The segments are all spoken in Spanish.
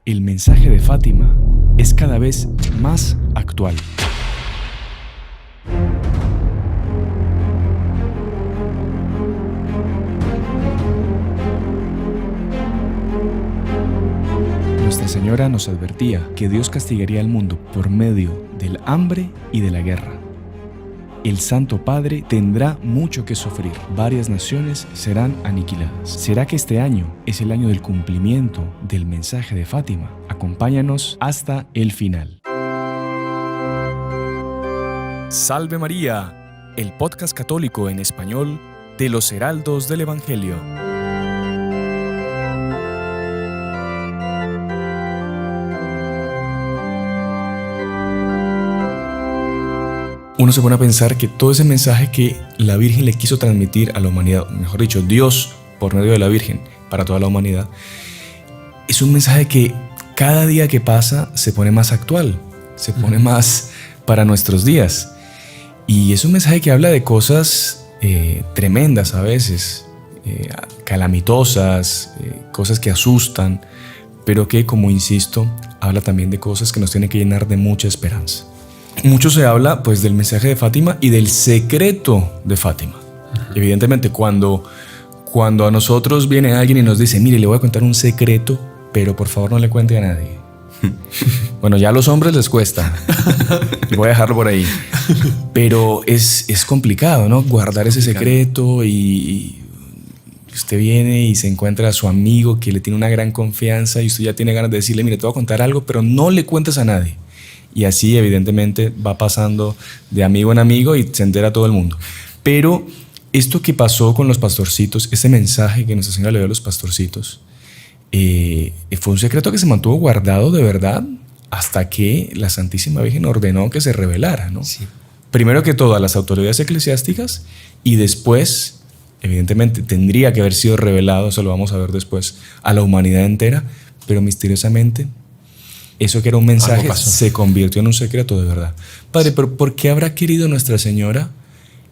el mensaje de Fátima es cada vez más actual. Nuestra Señora nos advertía que Dios castigaría al mundo por medio del hambre y de la guerra. El Santo Padre tendrá mucho que sufrir. Varias naciones serán aniquiladas. ¿Será que este año es el año del cumplimiento del mensaje de Fátima? Acompáñanos hasta el final. Salve María, el podcast católico en español de los Heraldos del Evangelio. Uno se pone a pensar que todo ese mensaje que la Virgen le quiso transmitir a la humanidad, mejor dicho, Dios por medio de la Virgen para toda la humanidad, es un mensaje que cada día que pasa se pone más actual, se pone más para nuestros días. Y es un mensaje que habla de cosas tremendas a veces, calamitosas, cosas que asustan, pero que, como insisto, habla también de cosas que nos tienen que llenar de mucha esperanza. Mucho se habla pues del mensaje de Fátima y del secreto de Fátima. Evidentemente cuando a nosotros viene alguien y nos dice, mire, le voy a contar un secreto, pero por favor no le cuente a nadie. Bueno, ya a los hombres les cuesta. Voy a dejarlo por ahí. Pero es complicado, ¿no? Guardar ese secreto y usted viene y se encuentra a su amigo que le tiene una gran confianza y usted ya tiene ganas de decirle, mire, te voy a contar algo, pero no le cuentes a nadie. Y así evidentemente va pasando de amigo en amigo y se entera todo el mundo. Pero esto que pasó con los pastorcitos, ese mensaje que Nuestra Señora le dio a los pastorcitos, fue un secreto que se mantuvo guardado de verdad hasta que la Santísima Virgen ordenó que se revelara, ¿no? Sí. Primero que todo a las autoridades eclesiásticas y después, evidentemente, tendría que haber sido revelado, eso lo vamos a ver después, a la humanidad entera, pero misteriosamente eso que era un mensaje se convirtió en un secreto de verdad. Padre, pero ¿por qué habrá querido Nuestra Señora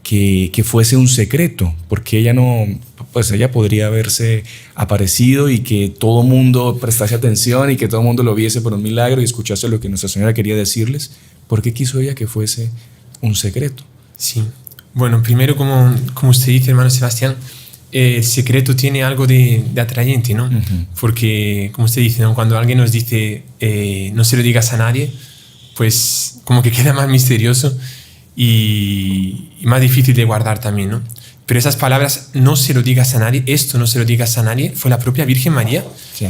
que fuese un secreto? Porque ella no, pues ella podría haberse aparecido y que todo mundo prestase atención y que todo mundo lo viese por un milagro y escuchase lo que Nuestra Señora quería decirles. ¿Por qué quiso ella que fuese un secreto? Sí. Bueno, primero, como usted dice, hermano Sebastián, el secreto tiene algo de atrayente, ¿no? Uh-huh. Porque, como usted dice, ¿no? Cuando alguien nos dice no se lo digas a nadie, pues como que queda más misterioso y más difícil de guardar también, ¿no? Pero esas palabras, no se lo digas a nadie, esto no se lo digas a nadie, fue la propia Virgen María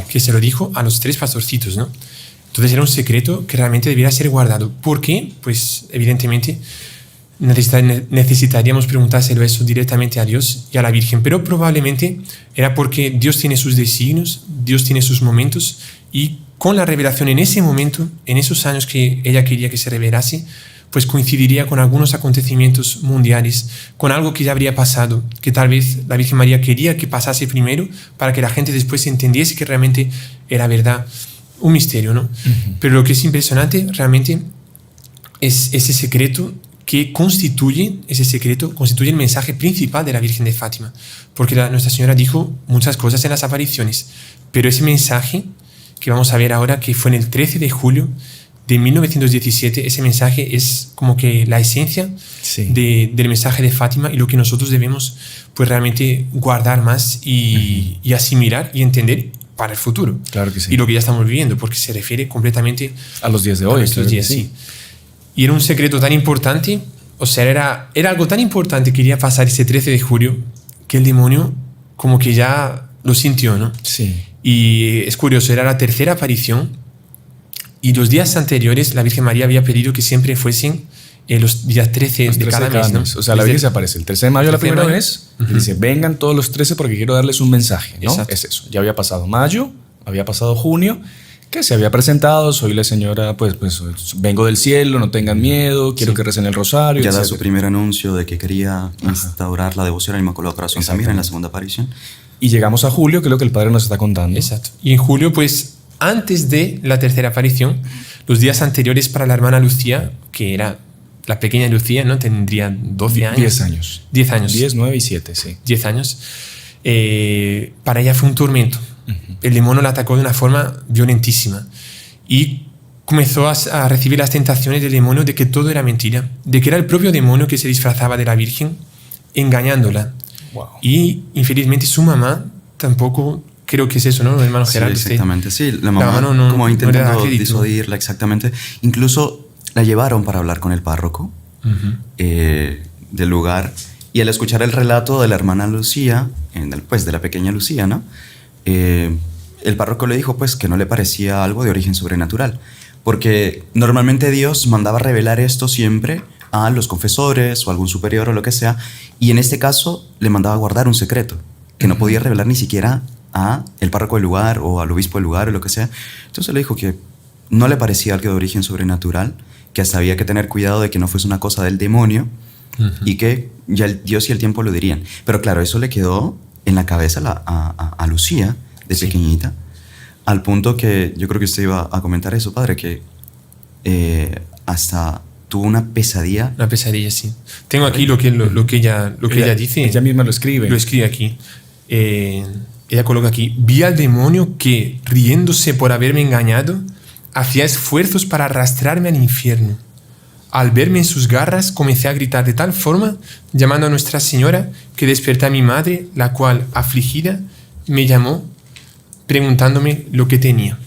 que se lo dijo a los 3 pastorcitos, ¿no? Entonces era un secreto que realmente debiera ser guardado. ¿Por qué? Pues evidentemente necesitaríamos preguntárselo eso directamente a Dios y a la Virgen, pero probablemente era porque Dios tiene sus designios, Dios tiene sus momentos y con la revelación en ese momento, en esos años que ella quería que se revelase, pues coincidiría con algunos acontecimientos mundiales, con algo que ya habría pasado, que tal vez la Virgen María quería que pasase primero para que la gente después entendiese que realmente era verdad, un misterio, ¿no? Uh-huh. Pero lo que es impresionante realmente es ese secreto que constituye el mensaje principal de la Virgen de Fátima. Porque Nuestra Señora dijo muchas cosas en las apariciones, pero ese mensaje que vamos a ver ahora, que fue en el 13 de julio de 1917, ese mensaje es como que la esencia del mensaje de Fátima y lo que nosotros debemos pues realmente guardar más y asimilar y entender para el futuro. Claro que sí. Y lo que ya estamos viviendo, porque se refiere completamente a los días de hoy. A nuestros días, sí. Y era un secreto tan importante, o sea, era algo tan importante que quería pasar ese 13 de julio que el demonio como que ya lo sintió, ¿no? Sí. Y es curioso, era la 3ª aparición y los días anteriores la Virgen María había pedido que siempre fuesen los días 13 de cada mes, ¿no? O sea, la Virgen se aparece el 13 de mayo la primera vez y dice, vengan todos los 13 porque quiero darles un mensaje, ¿no? Exacto. Es eso. Ya había pasado mayo, había pasado junio, que se había presentado, soy la señora, pues vengo del cielo, no tengan miedo, quiero que recen el rosario. Ya da su primer anuncio de que quería instaurar la devoción al Inmaculado Corazón también en la segunda aparición. Y llegamos a julio, que es lo que el Padre nos está contando. Exacto. Y en julio, pues, antes de la 3ª aparición, los días anteriores para la hermana Lucía, que era la pequeña Lucía, ¿no? Tendría 12 años. 10 años. 10 años. 10, 9 y 7, sí. 10 años. Para ella fue un tormento. El demonio la atacó de una forma violentísima y comenzó a recibir las tentaciones del demonio de que todo era mentira, de que era el propio demonio que se disfrazaba de la Virgen, engañándola. Wow. Y infelizmente su mamá tampoco, creo que es eso, ¿no, hermano Gerardo? Sí, exactamente. Sí, la mamá mamá no como era intentando crédito. disuadirla, exactamente. Incluso la llevaron para hablar con el párroco del lugar, y al escuchar el relato de la hermana Lucía, pues de la pequeña Lucía, ¿no? El párroco le dijo pues que no le parecía algo de origen sobrenatural, porque normalmente Dios mandaba revelar esto siempre a los confesores o algún superior o lo que sea, y en este caso le mandaba guardar un secreto que no podía revelar ni siquiera a el párroco del lugar o al obispo del lugar o lo que sea. Entonces le dijo que no le parecía algo de origen sobrenatural, que hasta había que tener cuidado de que no fuese una cosa del demonio, y que ya Dios y el tiempo lo dirían. Pero claro, eso le quedó en la cabeza a Lucía, de pequeñita, al punto que yo creo que usted iba a comentar eso, padre, que hasta tuvo una pesadilla. Una pesadilla, sí. Tengo aquí lo que ella dice. Ella misma lo escribe. Lo escribe aquí. Ella coloca aquí: vi al demonio que, riéndose por haberme engañado, hacía esfuerzos para arrastrarme al infierno. Al verme en sus garras, comencé a gritar de tal forma, llamando a Nuestra Señora, que desperté a mi madre, la cual, afligida, me llamó preguntándome lo que tenía.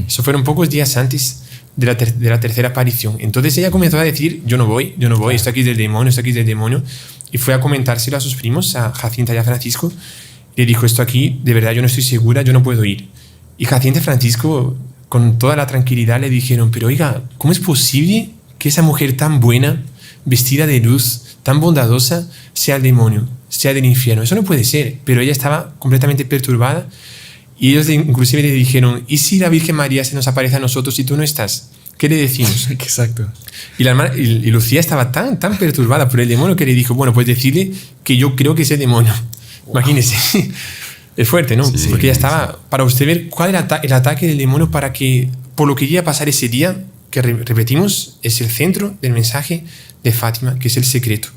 Eso fueron pocos días antes de la tercera aparición. Entonces ella comenzó a decir: yo no voy, esto aquí es del demonio, esto aquí es del demonio. Y fue a comentárselo a sus primos, a Jacinta y a Francisco. Le dijo: esto aquí, de verdad, yo no estoy segura, yo no puedo ir. Y Jacinta y Francisco, con toda la tranquilidad, le dijeron: pero oiga, ¿cómo es posible que esa mujer tan buena, vestida de luz, tan bondadosa, sea el demonio, sea del infierno? Eso no puede ser. Pero ella estaba completamente perturbada, y ellos inclusive le dijeron: ¿y si la Virgen María se nos aparece a nosotros y tú no estás? ¿Qué le decimos? Exacto. Y Lucía estaba tan perturbada por el demonio que le dijo: bueno, pues decirle que yo creo que es el demonio. Wow. Imagínese. Es fuerte, ¿no? Sí, porque ella estaba, para usted ver cuál era el ataque del demonio, para que, por lo que iba a pasar ese día, que repetimos, es el centro del mensaje de Fátima, que es el secreto.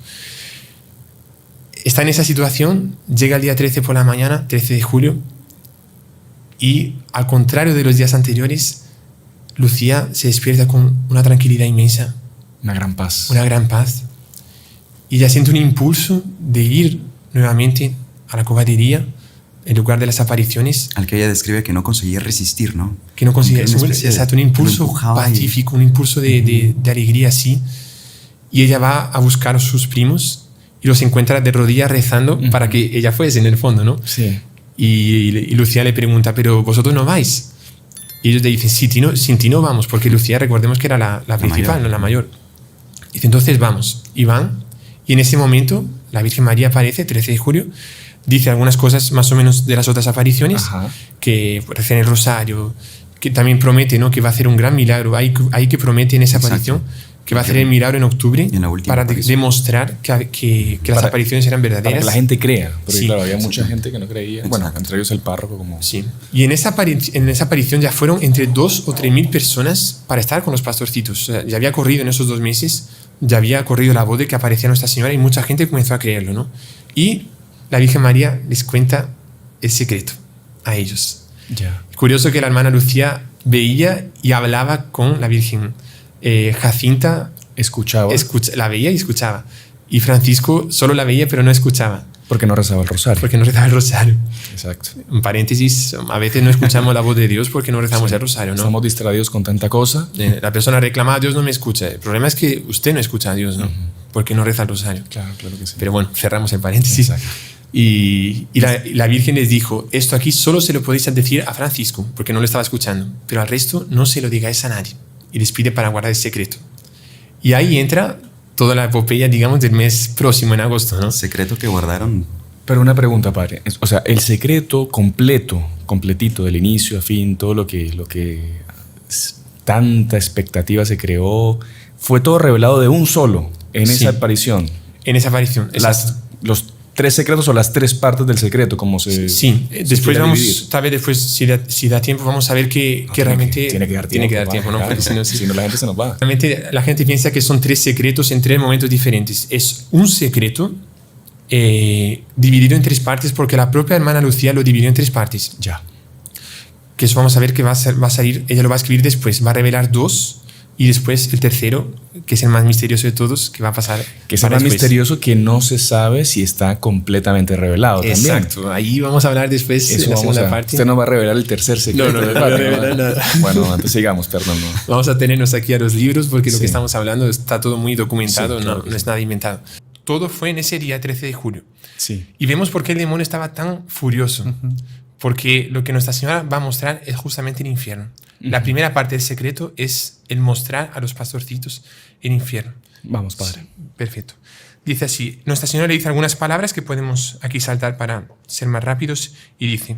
Está en esa situación, llega el día 13 por la mañana, 13 de julio, y al contrario de los días anteriores, Lucía se despierta con una tranquilidad inmensa. Una gran paz. Una gran paz. Y ella siente un impulso de ir nuevamente a la cobadería, el lugar de las apariciones. Al que ella describe que no conseguía resistir, ¿no? Que no conseguía, exacto, un impulso pacífico, un impulso de alegría así. Y ella va a buscar a sus primos y los encuentra de rodillas rezando para que ella fuese, en el fondo, ¿no? Sí. Y Lucía le pregunta: ¿pero vosotros no vais? Y ellos le dicen: sin ti no vamos, porque Lucía, recordemos que era la principal, no la mayor. Dice: entonces vamos. Y van, y en ese momento la Virgen María aparece, 13 de julio, dice algunas cosas más o menos de las otras apariciones. Ajá. Que recen el rosario, que también promete, ¿no?, que va a hacer un gran milagro. Hay que promete en esa aparición que va a hacer el milagro en octubre para demostrar que las apariciones eran verdaderas. Para que la gente crea, porque sí, claro, había mucha gente que no creía. Bueno, entre ellos el párroco. Sí. Y en esa aparición ya fueron entre 2.000 o 3.000 personas para estar con los pastorcitos. O sea, ya había corrido en esos 2 meses, ya había corrido la voz de que aparecía Nuestra Señora, y mucha gente comenzó a creerlo, ¿no? Y la Virgen María les cuenta el secreto a ellos. Ya. Curioso que la hermana Lucía veía y hablaba con la Virgen. Jacinta la veía y escuchaba. Y Francisco solo la veía pero no escuchaba. Porque no rezaba el rosario. Porque no rezaba el rosario. Exacto. En paréntesis, a veces no escuchamos la voz de Dios porque no rezamos el rosario, ¿no? Estamos distraídos con tanta cosa. La persona reclama: Dios no me escucha. El problema es que usted no escucha a Dios, ¿no? Porque no reza el rosario. Claro que sí. Pero bueno, cerramos el paréntesis. Exacto. Y la Virgen les dijo: esto aquí solo se lo podéis decir a Francisco, porque no lo estaba escuchando, pero al resto no se lo digáis a nadie. Y les pide para guardar el secreto. Y ahí entra toda la epopeya, digamos, del mes próximo, en agosto, ¿no? Secreto que guardaron. Pero una pregunta, padre. O sea, el secreto completito, del inicio a fin, todo lo que tanta expectativa se creó, fue todo revelado de un solo, en esa aparición. En esa aparición, los 3 secretos o las 3 partes del secreto, como se... Sí, después vamos, tal vez después, si da tiempo, vamos a ver que realmente... Tiene que dar tiempo, ¿no? Porque si no, la gente se nos va. Realmente la gente piensa que son 3 secretos en 3 momentos diferentes. Es un secreto dividido en 3 partes, porque la propia hermana Lucía lo dividió en 3 partes. Ya. que eso vamos a ver que va a salir, ella lo va a escribir después, va a revelar 2 y después el tercero, que es el más misterioso de todos, que va a pasar. Que es el más misterioso, que no se sabe si está completamente revelado. Exacto, también. Ahí vamos a hablar después en la segunda parte. Usted no va a revelar el tercer secreto. No voy a revelar nada. Bueno, antes sigamos, perdón. No. Vamos a tenernos aquí a los libros porque lo Sí. que estamos hablando está todo muy documentado, Sí, claro no es nada inventado. Todo fue en ese día 13 de julio. Sí. Y vemos por qué el demonio estaba tan furioso. Porque lo que Nuestra Señora va a mostrar es justamente el infierno. La primera parte del secreto es el mostrar a los pastorcitos el infierno. Vamos, padre. Perfecto. Dice así, Nuestra Señora le dice algunas palabras que podemos aquí saltar para ser más rápidos y dice,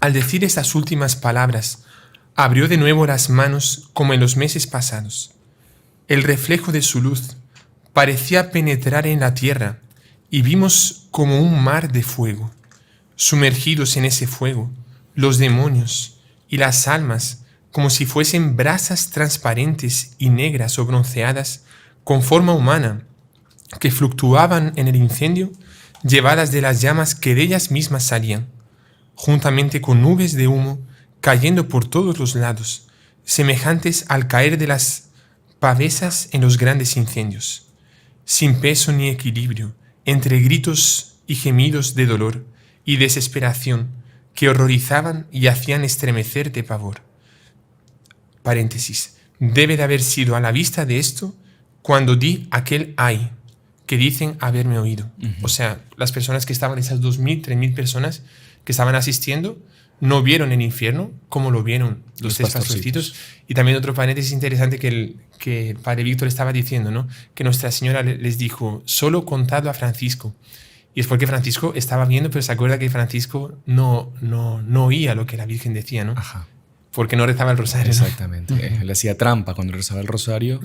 al decir estas últimas palabras, abrió de nuevo las manos como en los meses pasados. El reflejo de su luz parecía penetrar en la tierra y vimos como un mar de fuego. Sumergidos en ese fuego, los demonios y las almas, como si fuesen brasas transparentes y negras o bronceadas, con forma humana, que fluctuaban en el incendio, llevadas de las llamas que de ellas mismas salían, juntamente con nubes de humo cayendo por todos los lados, semejantes al caer de las pavesas en los grandes incendios, sin peso ni equilibrio, entre gritos y gemidos de dolor y desesperación que horrorizaban y hacían estremecer de pavor. Paréntesis. Debe de haber sido a la vista de esto cuando di aquel ay, que dicen haberme oído. O sea, las personas que estaban, esas 2.000, 3.000 personas que estaban asistiendo, no vieron el infierno como lo vieron los tres pastorcitos. Y también otro paréntesis interesante que el padre Víctor estaba diciendo, ¿no? Que Nuestra Señora les dijo, solo contadlo a Francisco. Y es porque Francisco estaba viendo, pero se acuerda que Francisco no oía lo que la Virgen decía, ¿no? Ajá. Porque no rezaba el rosario. Exactamente. Él hacía trampa cuando rezaba el rosario,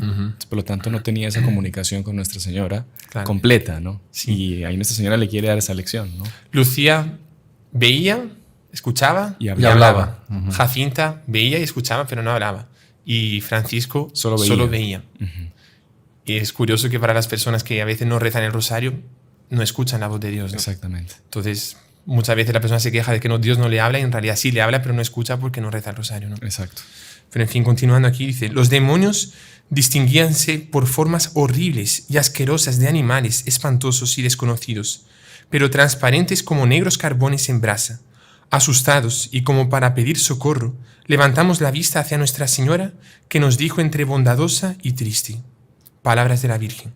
por lo tanto no tenía esa comunicación con Nuestra Señora completa, ¿no? Sí. Y ahí Nuestra Señora le quiere dar esa lección, ¿no? Lucía veía, escuchaba y hablaba. Jacinta veía y escuchaba, pero no hablaba. Y Francisco solo veía. Y es curioso que para las personas que a veces no rezan el rosario, no escuchan la voz de Dios, ¿no? Exactamente. Entonces, muchas veces la persona se queja de que Dios no le habla y en realidad sí le habla, pero no escucha porque no reza el rosario, ¿no? Exacto. Pero en fin, continuando aquí, dice, los demonios distinguíanse por formas horribles y asquerosas de animales espantosos y desconocidos, pero transparentes como negros carbones en brasa. Asustados y como para pedir socorro, levantamos la vista hacia Nuestra Señora, que nos dijo entre bondadosa y triste. Palabras de la Virgen.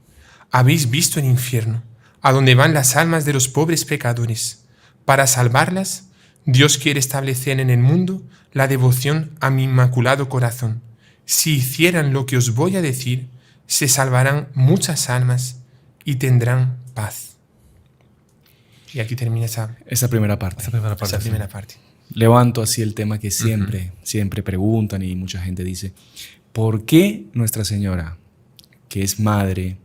Habéis visto el infierno, a donde van las almas de los pobres pecadores. Para salvarlas, Dios quiere establecer en el mundo la devoción a mi inmaculado corazón. Si hicieran lo que os voy a decir, se salvarán muchas almas y tendrán paz. Y aquí termina esa primera parte. Esa primera parte. Levanto así el tema que siempre preguntan y mucha gente dice, ¿por qué Nuestra Señora, que es madre,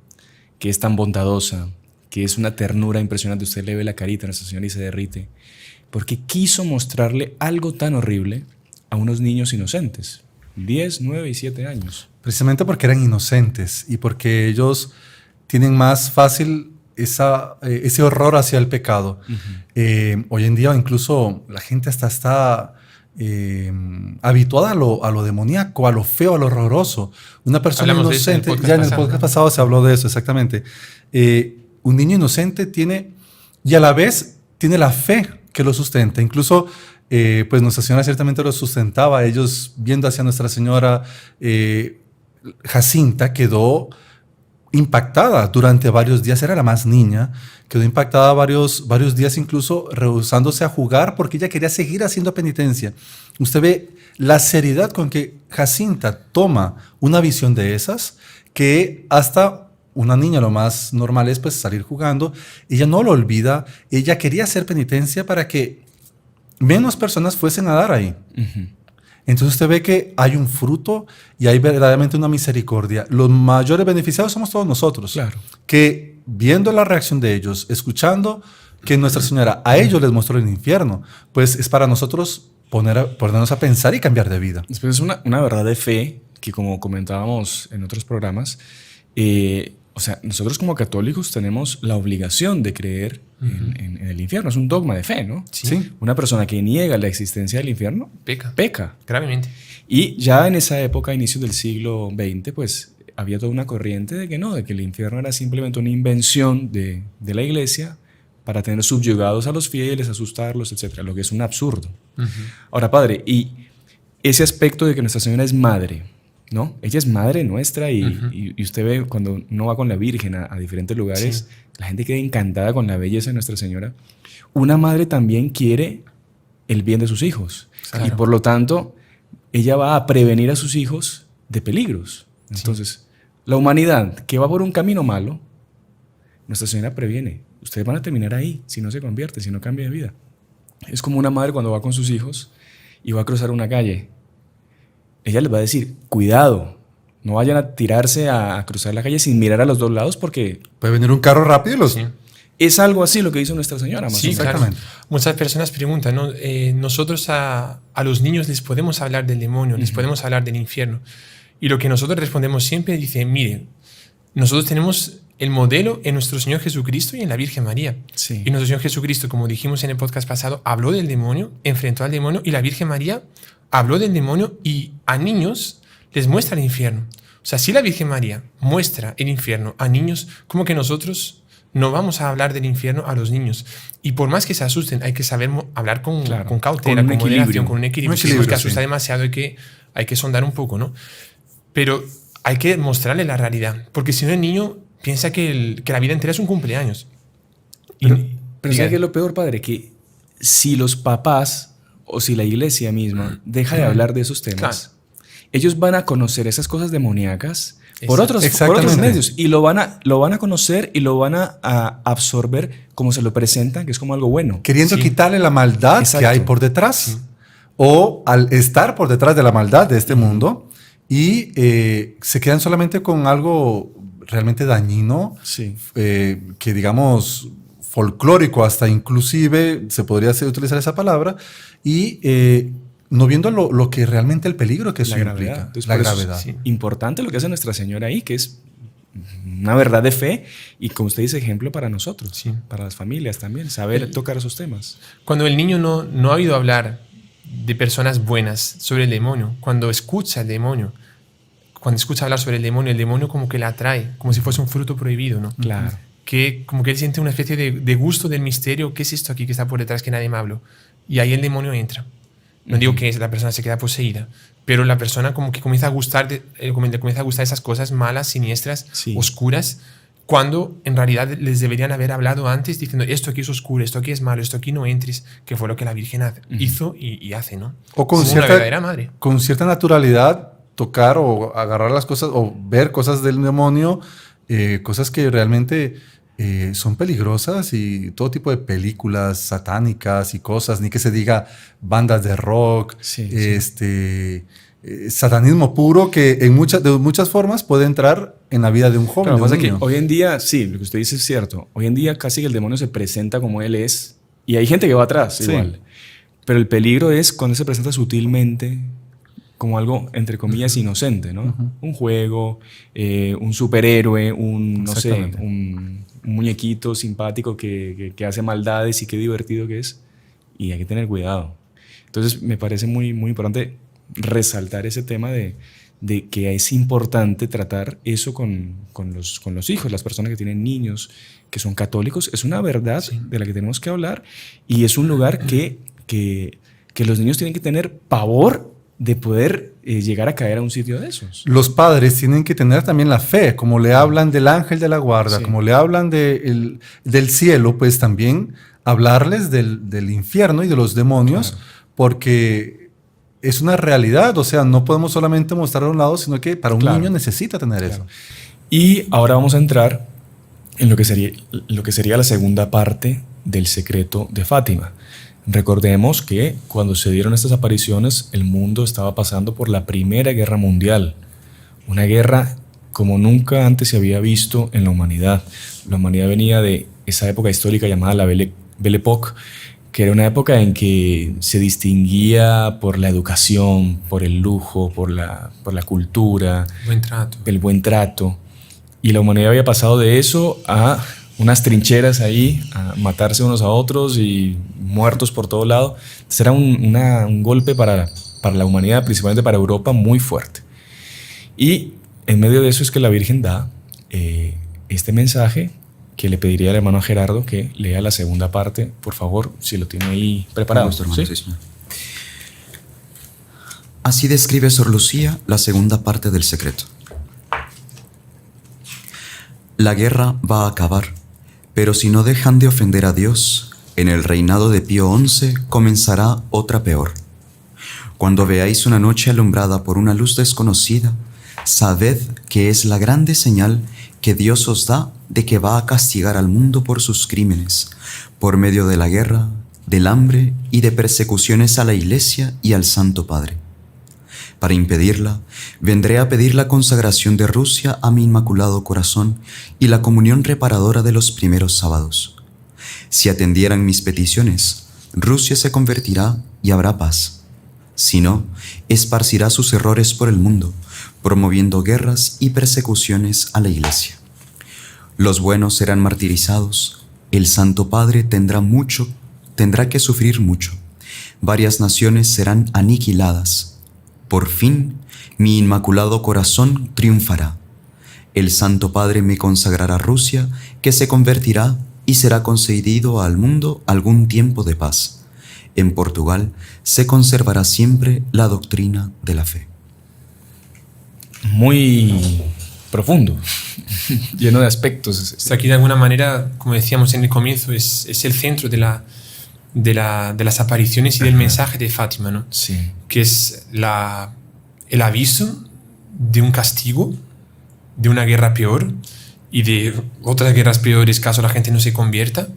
que es tan bondadosa, que es una ternura impresionante, usted le ve la carita a Nuestra Señora y se derrite, porque quiso mostrarle algo tan horrible a unos niños inocentes, 10, 9 y 7 años? Precisamente porque eran inocentes y porque ellos tienen más fácil ese horror hacia el pecado. Hoy en día incluso la gente hasta está habituada a lo demoníaco, a lo feo, a lo horroroso. Una persona inocente, ya en el podcast pasado se habló de eso, exactamente. Un niño inocente tiene, y a la vez tiene la fe que lo sustenta. Incluso, pues Nuestra Señora ciertamente lo sustentaba. Ellos, viendo hacia Nuestra Señora, Jacinta quedó impactada durante varios días. Era la más niña, quedó impactada varios días, incluso rehusándose a jugar porque ella quería seguir haciendo penitencia. Usted ve la seriedad con que Jacinta toma una visión de esas, que hasta una niña lo más normal es pues salir jugando. Ella no lo olvida. Ella quería hacer penitencia para que menos personas fuesen a dar ahí. Entonces usted ve que hay un fruto y hay verdaderamente una misericordia. Los mayores beneficiados somos todos nosotros. Claro. Que viendo la reacción de ellos, escuchando que Nuestra Señora a ellos les mostró el infierno, pues es para nosotros ponernos a pensar y cambiar de vida. Después es una verdad de fe que, como comentábamos en otros programas, o sea, nosotros como católicos tenemos la obligación de creer en el infierno. Es un dogma de fe, ¿no? Sí. Una persona que niega la existencia del infierno peca. Gravemente. Y ya en esa época, a inicios del siglo XX, pues había toda una corriente de que no, de que el infierno era simplemente una invención de la iglesia para tener subyugados a los fieles, asustarlos, etc. Lo que es un absurdo. Ahora, padre, y ese aspecto de que Nuestra Señora es madre, ¿no? Ella es madre nuestra y usted ve cuando uno va con la Virgen a diferentes lugares, la gente queda encantada con la belleza de Nuestra Señora. Una madre también quiere el bien de sus hijos. Claro. Y por lo tanto, ella va a prevenir a sus hijos de peligros. Entonces, la humanidad que va por un camino malo, Nuestra Señora previene. Ustedes van a terminar ahí si no se convierte, si no cambia de vida. Es como una madre cuando va con sus hijos y va a cruzar una calle. Ella les va a decir, cuidado, no vayan a tirarse a cruzar la calle sin mirar a los dos lados porque Puede venir un carro rápido y los... Sí. es algo así lo que hizo Nuestra Señora. Más Sí, o menos. exactamente. Claro. Muchas personas preguntan, ¿no? Nosotros a los niños les podemos hablar del demonio, les podemos hablar del infierno. Y lo que nosotros respondemos siempre dice, miren, nosotros tenemos el modelo en nuestro Señor Jesucristo y en la Virgen María. Sí. Y nuestro Señor Jesucristo, como dijimos en el podcast pasado, habló del demonio, enfrentó al demonio, y la Virgen María habló del demonio y a niños les muestra el infierno. O sea, si la Virgen María muestra el infierno a niños, ¿cómo que nosotros no vamos a hablar del infierno a los niños? Y por más que se asusten, hay que saber hablar con cautela, con un con moderación, equilibrio. con un equilibrio. Un Si vemos que equilibrio, asusta sí. demasiado, hay que sondar un poco, ¿no? Pero hay que mostrarle la realidad, porque si no el niño piensa que la vida entera es un cumpleaños. Pero Diga. ¿sabe qué es lo peor, padre? Que si los papás o si la iglesia misma deja de hablar de esos temas, ellos van a conocer esas cosas demoníacas por otros medios y lo van a conocer y lo van a absorber como se lo presentan, que es como algo bueno. Queriendo Sí. quitarle la maldad Exacto. que hay por detrás. O al estar por detrás de la maldad de este mundo y se quedan solamente con algo realmente dañino, Sí. que digamos folclórico, hasta inclusive se podría utilizar esa palabra, y no viendo lo que realmente el peligro que eso La gravedad. implica. Entonces, La por eso gravedad. sí. Importante lo que hace Nuestra Señora ahí, que es una verdad de fe y, como usted dice, ejemplo para nosotros, Sí. para las familias también, saber tocar esos temas. Cuando el niño no ha oído hablar de personas buenas sobre el demonio, cuando escucha el demonio, cuando escucha hablar sobre el demonio como que le atrae, como si fuese un fruto prohibido, ¿no? Claro. Que como que él siente una especie de gusto del misterio. ¿Qué es esto aquí que está por detrás que nadie me habló? Y ahí el demonio entra. No digo que la persona se queda poseída, pero la persona como que comienza a gustar comienza a gustar esas cosas malas, siniestras, Sí. oscuras, cuando en realidad les deberían haber hablado antes diciendo esto aquí es oscuro, esto aquí es malo, esto aquí no entres, que fue lo que la Virgen hizo y hace, ¿no? O con Como una verdadera madre. con cierta naturalidad tocar o agarrar las cosas o ver cosas del demonio, cosas que realmente son peligrosas, y todo tipo de películas satánicas y cosas, ni que se diga bandas de rock, Sí, satanismo puro que de muchas formas puede entrar en la vida de un joven. Claro, lo que de pasa un es que niño. hoy en día, sí, lo que usted dice es cierto. Hoy en día casi que el demonio se presenta como él es y hay gente que va atrás Sí. igual. Pero el peligro es cuando se presenta sutilmente como algo, entre comillas, inocente, ¿no? Un juego, un superhéroe, no sé, Exactamente. un muñequito simpático que hace maldades y qué divertido que es. Y hay que tener cuidado. Entonces me parece muy, muy importante resaltar ese tema de que es importante tratar eso con los hijos, las personas que tienen niños, que son católicos. Es una verdad de la que tenemos que hablar y es un lugar que los niños tienen que tener pavor de poder llegar a caer a un sitio de esos. Los padres tienen que tener también la fe, como le hablan del ángel de la guarda, Sí. como le hablan del cielo, pues también hablarles del infierno y de los demonios, porque es una realidad. O sea, no podemos solamente mostrarlo a un lado, sino que para un Claro. niño necesita tener eso. Y ahora vamos a entrar en lo que sería la segunda parte del secreto de Fátima. Recordemos que cuando se dieron estas apariciones, el mundo estaba pasando por la Primera Guerra Mundial. Una guerra como nunca antes se había visto en la humanidad. La humanidad venía de esa época histórica llamada la Belle Époque, que era una época en que se distinguía por la educación, por el lujo, por la cultura, Buen trato. el buen trato. Y la humanidad había pasado de eso a unas trincheras ahí, a matarse unos a otros y muertos por todo lado. Entonces era un golpe para la humanidad, principalmente para Europa, muy fuerte. Y en medio de eso es que la Virgen da este mensaje que le pediría al hermano Gerardo que lea la segunda parte, por favor, si lo tiene ahí preparado. Hermano, ¿sí? Sí, señor. Así describe Sor Lucía la segunda parte del secreto. La guerra va a acabar, pero si no dejan de ofender a Dios, en el reinado de Pío XI comenzará otra peor. Cuando veáis una noche alumbrada por una luz desconocida, sabed que es la grande señal que Dios os da de que va a castigar al mundo por sus crímenes, por medio de la guerra, del hambre y de persecuciones a la Iglesia y al Santo Padre. Para impedirla, vendré a pedir la consagración de Rusia a mi Inmaculado Corazón y la comunión reparadora de los primeros sábados. Si atendieran mis peticiones, Rusia se convertirá y habrá paz. Si no, esparcirá sus errores por el mundo, promoviendo guerras y persecuciones a la Iglesia. Los buenos serán martirizados, el Santo Padre tendrá que sufrir mucho, varias naciones serán aniquiladas. Por fin, mi Inmaculado Corazón triunfará. El Santo Padre me consagrará Rusia, que se convertirá y será concedido al mundo algún tiempo de paz. En Portugal se conservará siempre la doctrina de la fe. Muy profundo, lleno de aspectos. Esto aquí de alguna manera, como decíamos en el comienzo, es el centro de las apariciones y del mensaje de Fátima, ¿no? Sí. Que es el aviso de un castigo, de una guerra peor y de otras guerras peores caso la gente no se convierta,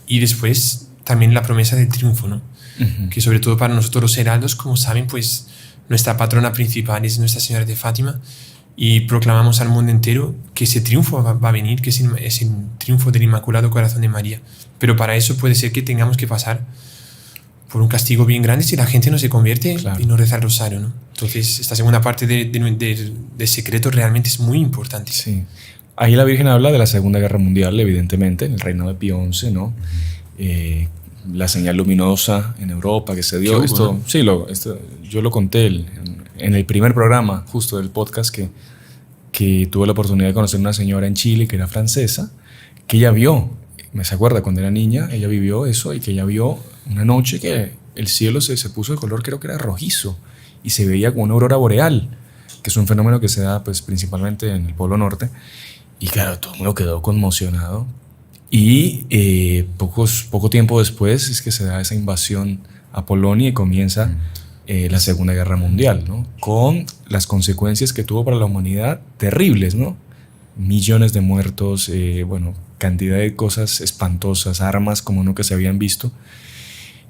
y después también la promesa del triunfo, ¿no? Uh-huh. Que sobre todo para nosotros los heraldos, como saben, pues nuestra patrona principal es Nuestra Señora de Fátima, y proclamamos al mundo entero que ese triunfo va a venir, que es el triunfo del Inmaculado Corazón de María. Pero para eso puede ser que tengamos que pasar por un castigo bien grande si la gente no se convierte, claro, y no reza el rosario, ¿no? Entonces, esta segunda parte de secreto realmente es muy importante. Sí. Ahí la Virgen habla de la Segunda Guerra Mundial, evidentemente, en el reinado de Pío XI, ¿no? La señal luminosa en Europa que se dio. Esto, ¿no? Sí, yo lo conté en el primer programa justo del podcast que tuve la oportunidad de conocer una señora en Chile que era francesa, que ella vio, se acuerda cuando era niña, ella vivió eso, y que ella vio una noche que el cielo se puso de color, creo que era rojizo, y se veía como una aurora boreal, que es un fenómeno que se da pues, principalmente en el Polo Norte. Y claro, todo el mundo quedó conmocionado. Y poco tiempo después es que se da esa invasión a Polonia y comienza la Segunda Guerra Mundial, ¿no? Con las consecuencias que tuvo para la humanidad terribles, ¿no? Millones de muertos, cantidad de cosas espantosas, armas como nunca se habían visto.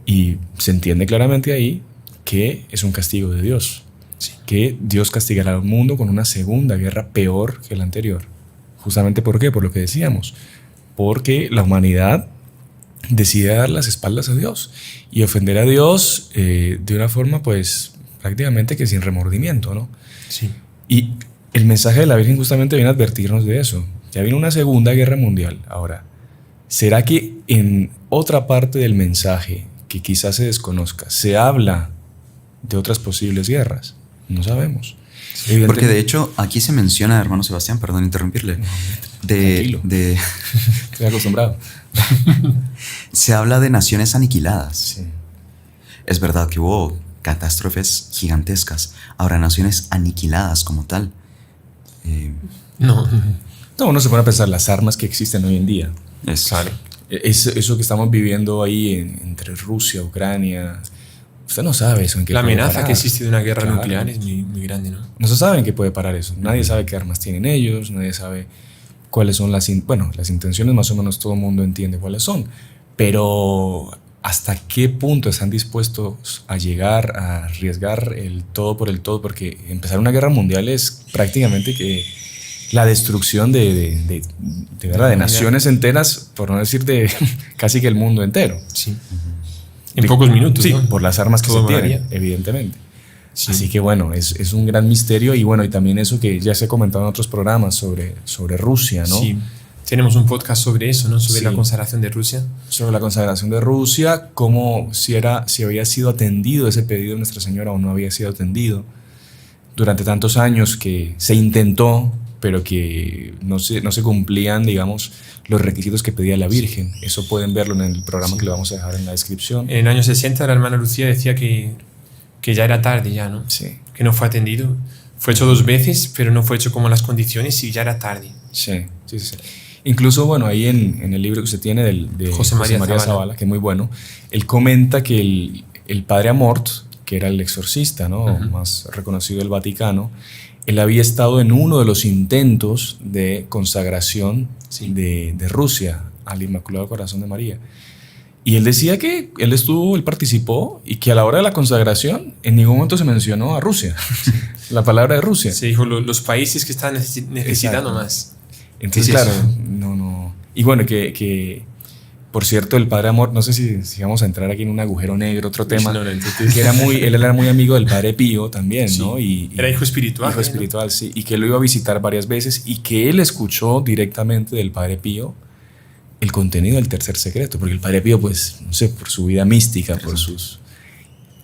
Y se entiende claramente ahí que es un castigo de Dios. Sí. Que Dios castigará al mundo con una segunda guerra peor que la anterior. Justamente ¿por qué? Por lo que decíamos. Porque la humanidad decide dar las espaldas a Dios y ofender a Dios de una forma pues prácticamente que sin remordimiento, ¿no? Sí. Y el mensaje de la Virgen justamente viene a advertirnos de eso. Ya viene una segunda guerra mundial. Ahora, ¿será que en otra parte del mensaje que quizás se desconozca se habla de otras posibles guerras? No sabemos. Porque de hecho aquí se menciona, hermano Sebastián, perdón interrumpirle, Estoy acostumbrado. Se habla de naciones aniquiladas. Sí. Es verdad que hubo catástrofes gigantescas. Ahora, naciones aniquiladas como tal. No, uno se pone a pensar las armas que existen hoy en día. Claro. Eso que estamos viviendo ahí entre Rusia, Ucrania. Usted no sabe eso en qué la puede amenaza parar. que existe de una guerra Claro. nuclear es muy grande, ¿no? No se sabe en qué puede parar eso. Nadie sabe qué armas tienen ellos, nadie sabe cuáles son las intenciones, más o menos todo el mundo entiende cuáles son, pero hasta qué punto están dispuestos a llegar a arriesgar el todo por el todo, porque empezar una guerra mundial es prácticamente que la destrucción de verdad, de naciones enteras, por no decir de casi que el mundo entero. Sí. En pocos minutos, sí, ¿no? por las armas que Todo se tienen, moriría. evidentemente. Sí. Así que bueno, es un gran misterio y bueno, y también eso que ya se ha comentado en otros programas sobre Rusia, ¿no? Sí. Tenemos un podcast sobre eso, ¿no? Sobre Sí. la consagración de Rusia. Sobre la consagración de Rusia, cómo si había sido atendido ese pedido de Nuestra Señora o no había sido atendido durante tantos años que se intentó, pero que no se cumplían, digamos, los requisitos que pedía la Virgen. Eso pueden verlo en el programa que le vamos a dejar en la descripción. En el año 60 la hermana Lucía decía que ya era tarde ya, ¿no? Sí, Que no fue atendido. Fue hecho 2 veces, pero no fue hecho como las condiciones y ya era tarde. sí. Incluso, bueno, ahí en el libro que usted tiene de José María Zavala, que es muy bueno, él comenta que el padre Amort, que era el exorcista, ¿no? Más reconocido del Vaticano, él había estado en uno de los intentos de consagración de Rusia al Inmaculado Corazón de María. Y él decía que él participó y que a la hora de la consagración en ningún momento se mencionó a Rusia, la palabra de Rusia. Se dijo los países que están necesitando más. Entonces, Sí, claro, sí. no. Y bueno, que por cierto, el padre Amor, no sé si vamos a entrar aquí en un agujero negro, otro tema, No, entonces, que él era muy amigo del padre Pío también, sí. ¿no? Era hijo espiritual. Hijo espiritual, sí. Y que lo iba a visitar varias veces y que él escuchó directamente del padre Pío el contenido del tercer secreto, porque el padre Pío, pues, no sé, por su vida mística,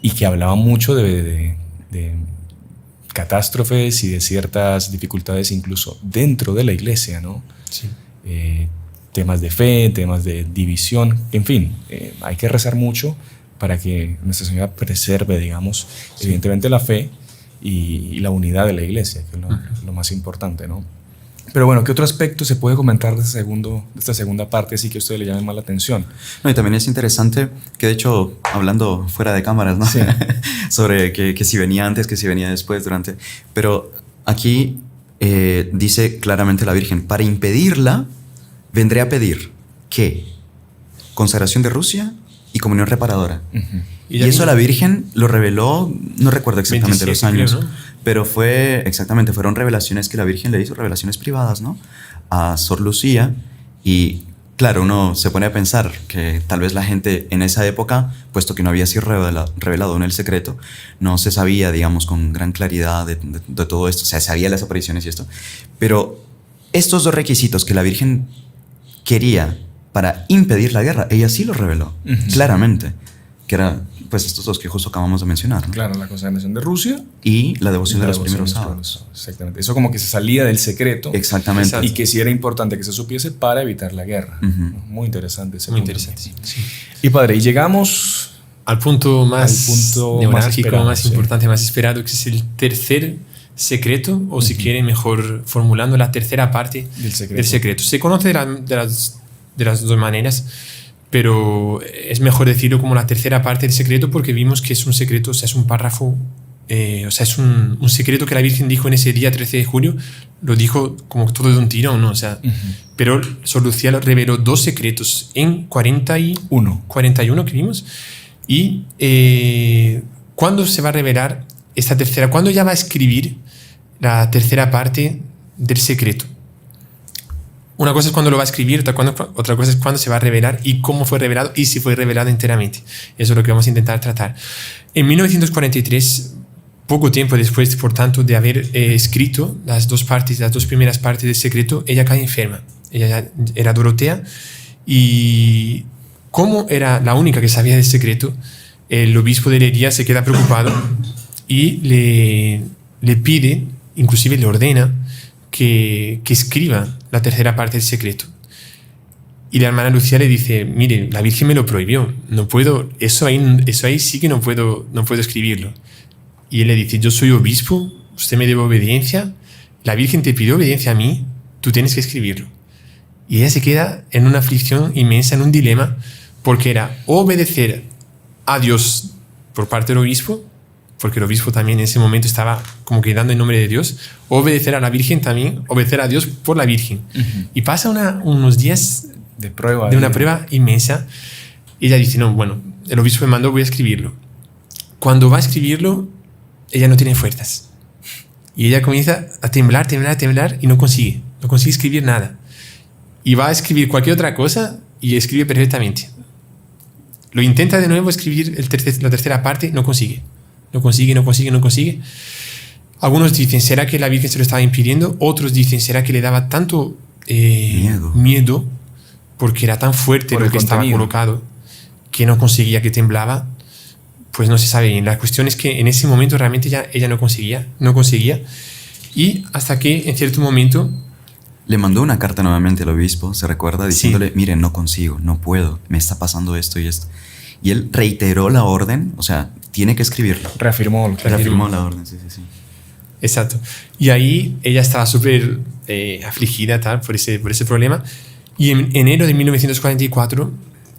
y que hablaba mucho de catástrofes y de ciertas dificultades incluso dentro de la iglesia, ¿no? Sí. Temas de fe, temas de división, en fin, hay que rezar mucho para que Nuestra Señora preserve, digamos, evidentemente la fe y la unidad de la iglesia, que es lo más importante, ¿no? Pero bueno, ¿qué otro aspecto se puede comentar de esta segunda parte así que a usted le llame más la atención? No, y también es interesante que, de hecho, hablando fuera de cámaras, ¿no? Sí. Sobre que si venía antes, que si venía después, durante. Pero aquí dice claramente la Virgen: para impedirla, vendré a pedir que consagración de Rusia y comunión reparadora. Y eso la Virgen lo reveló, no recuerdo exactamente 27, los años, creo, ¿no? pero fueron revelaciones que la Virgen le hizo, revelaciones privadas, ¿no? A Sor Lucía. Y claro, uno se pone a pensar que tal vez la gente en esa época, puesto que no había sido revelado en el secreto, no se sabía, digamos, con gran claridad de todo esto. O sea, sabía las apariciones y esto. Pero estos 2 requisitos que la Virgen quería para impedir la guerra, ella sí los reveló, claramente. Que eran, pues, estos 2 que justo acabamos de mencionar, ¿no? Claro, la consagración de Rusia Y la devoción y de la los devoción primeros de los sábados. primeros. Exactamente. Eso como que se salía del secreto. Exactamente. Y que sí era importante que se supiese para evitar la guerra. Ujú. Muy interesante ese Muy punto. interesante, sí. Y padre, y llegamos Al punto más más neurálgico, esperado, más sí. importante, más esperado, que es el tercer secreto, o si quieren, mejor formulando, la tercera parte del secreto. del secreto. Se conoce de las 2 maneras, pero es mejor decirlo como la tercera parte del secreto porque vimos que es un secreto, o sea, es un párrafo, o sea, es un secreto que la Virgen dijo en ese día 13 de julio, lo dijo como todo de un tirón, ¿no? O sea, pero Sor Lucía reveló 2 secretos en 41 que vimos. Y ¿cuándo se va a revelar esta tercera? ¿Cuándo ella va a escribir la tercera parte del secreto? Una cosa es cuando lo va a escribir, otra cosa es cuándo se va a revelar y cómo fue revelado y si fue revelado enteramente. Eso es lo que vamos a intentar tratar. En 1943, poco tiempo después, por tanto, de haber escrito las 2 primeras partes del secreto, ella cae enferma. Ella era Dorotea y como era la única que sabía del secreto, el obispo de Heredia se queda preocupado y le pide, inclusive le ordena, que escriba la tercera parte del secreto. Y la hermana Lucía le dice: mire, la Virgen me lo prohibió, no puedo, eso ahí sí que no puedo escribirlo. Y él le dice: yo soy obispo, usted me debe obediencia, la Virgen te pidió obediencia a mí, tú tienes que escribirlo. Y ella se queda en una aflicción inmensa, en un dilema, porque era obedecer a Dios por parte del obispo, porque el obispo también en ese momento estaba como que dando en nombre de Dios, obedecer a la Virgen también, obedecer a Dios por la Virgen. Y pasa unos días de prueba. De una prueba inmensa. Y ella dice: no, bueno, el obispo me mandó, voy a escribirlo. Cuando va a escribirlo, ella no tiene fuerzas. Y ella comienza a temblar y no consigue escribir nada. Y va a escribir cualquier otra cosa y escribe perfectamente. Lo intenta de nuevo escribir la tercera parte, no consigue. no consigue, no consigue, no consigue. Algunos dicen, ¿será que la Virgen se lo estaba impidiendo? Otros dicen, ¿será que le daba tanto miedo porque era tan fuerte Por lo el que estaba contenido. colocado que no conseguía, que temblaba? Pues no se sabe bien. La cuestión es que en ese momento realmente ella no conseguía. Y hasta que en cierto momento... Le mandó una carta nuevamente al obispo, se recuerda, diciéndole, mire, no consigo, no puedo, me está pasando esto y esto. Y él reiteró la orden, o sea, tiene que escribirlo. Reafirmó. Reafirmó la orden, sí. Exacto. Y ahí ella estaba súper afligida tal, por ese problema. Y en enero de 1944,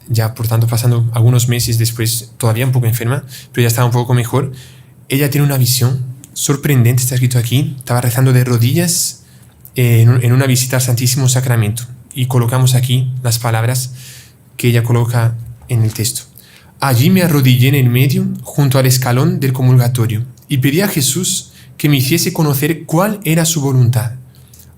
ya por tanto pasando algunos meses después, todavía un poco enferma, pero ya estaba un poco mejor, ella tiene una visión sorprendente, está escrito aquí. Estaba rezando de rodillas en una visita al Santísimo Sacramento. Y colocamos aquí las palabras que ella coloca en el texto. Allí me arrodillé en el medio, junto al escalón del comulgatorio, y pedí a Jesús que me hiciese conocer cuál era su voluntad.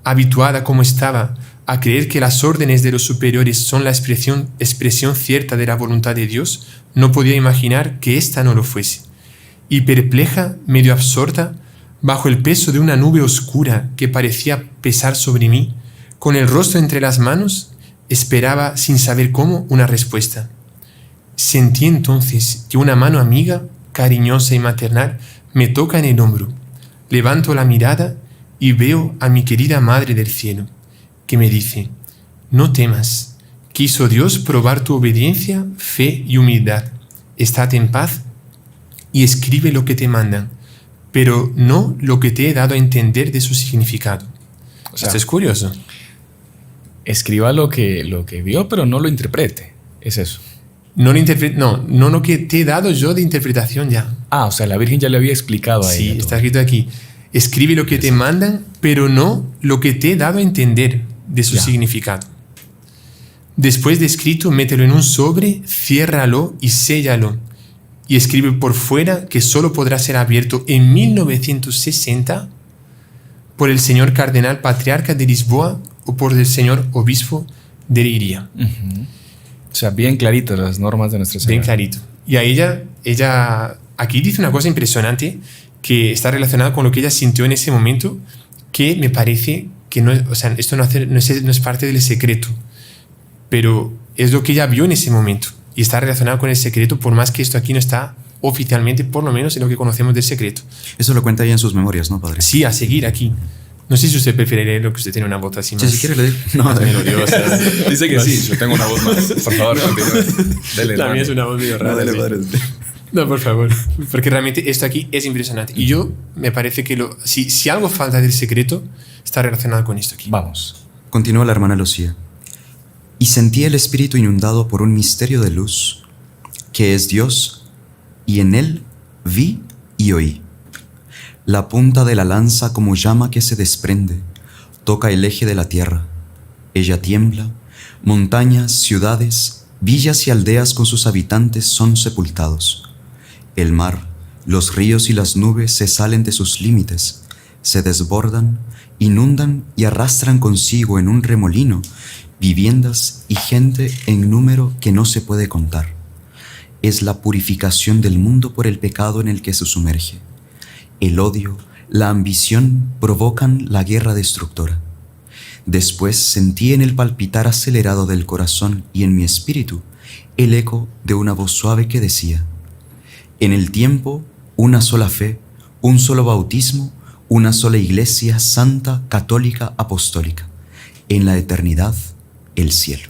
Habituada como estaba a creer que las órdenes de los superiores son la expresión cierta de la voluntad de Dios, no podía imaginar que ésta no lo fuese. Y perpleja, medio absorta, bajo el peso de una nube oscura que parecía pesar sobre mí, con el rostro entre las manos, esperaba sin saber cómo una respuesta. Sentí entonces que una mano amiga, cariñosa y maternal, me toca en el hombro. Levanto la mirada y veo a mi querida Madre del Cielo, que me dice, no temas, quiso Dios probar tu obediencia, fe y humildad. Estate en paz y escribe lo que te mandan, pero no lo que te he dado a entender de su significado. O sea, Esto es curioso. Escriba lo que vio, pero no lo interprete. Es eso. No lo que te he dado yo de interpretación ya. Ah, o sea, la Virgen ya le había explicado a Sí, ella. está escrito aquí. Escribe lo que te mandan, pero no lo que te he dado a entender de su Ya. significado. Después de escrito, mételo en un sobre, ciérralo y séllalo. Y escribe por fuera que solo podrá ser abierto en 1960 por el señor cardenal patriarca de Lisboa o por el señor obispo de Leiria. O sea, bien claritas las normas de Nuestra Señora. Bien clarito. Y a ella aquí dice una cosa impresionante que está relacionada con lo que ella sintió en ese momento, que me parece que no es, o sea, esto no es parte del secreto, pero es lo que ella vio en ese momento y está relacionado con el secreto, por más que esto aquí no está oficialmente, por lo menos en lo que conocemos del secreto. Eso lo cuenta ahí en sus memorias, ¿no, padre? Sí, a seguir aquí. No sé si usted prefiere leerlo, que usted tiene una voz así más... Sí, si quiere le digo. No, más melodiosa. Dice que sí, yo tengo una voz más. Por favor, continúe. Dele, La mía es hermano. una voz medio rara. no, dale, sí. padre. No, por favor. Porque realmente esto aquí es impresionante. Y yo me parece que si algo falta del secreto, está relacionado con esto aquí. Vamos. Continúa la hermana Lucía. Y sentí el espíritu inundado por un misterio de luz, que es Dios, y en él vi y oí. La punta de la lanza como llama que se desprende, toca el eje de la tierra. Ella tiembla, montañas, ciudades, villas y aldeas con sus habitantes son sepultados. El mar, los ríos y las nubes se salen de sus límites, se desbordan, inundan y arrastran consigo en un remolino viviendas y gente en número que no se puede contar. Es la purificación del mundo por el pecado en el que se sumerge. El odio, la ambición provocan la guerra destructora. Después sentí en el palpitar acelerado del corazón y en mi espíritu el eco de una voz suave que decía: en el tiempo, una sola fe, un solo bautismo, una sola iglesia santa, católica, apostólica. En la eternidad, el cielo.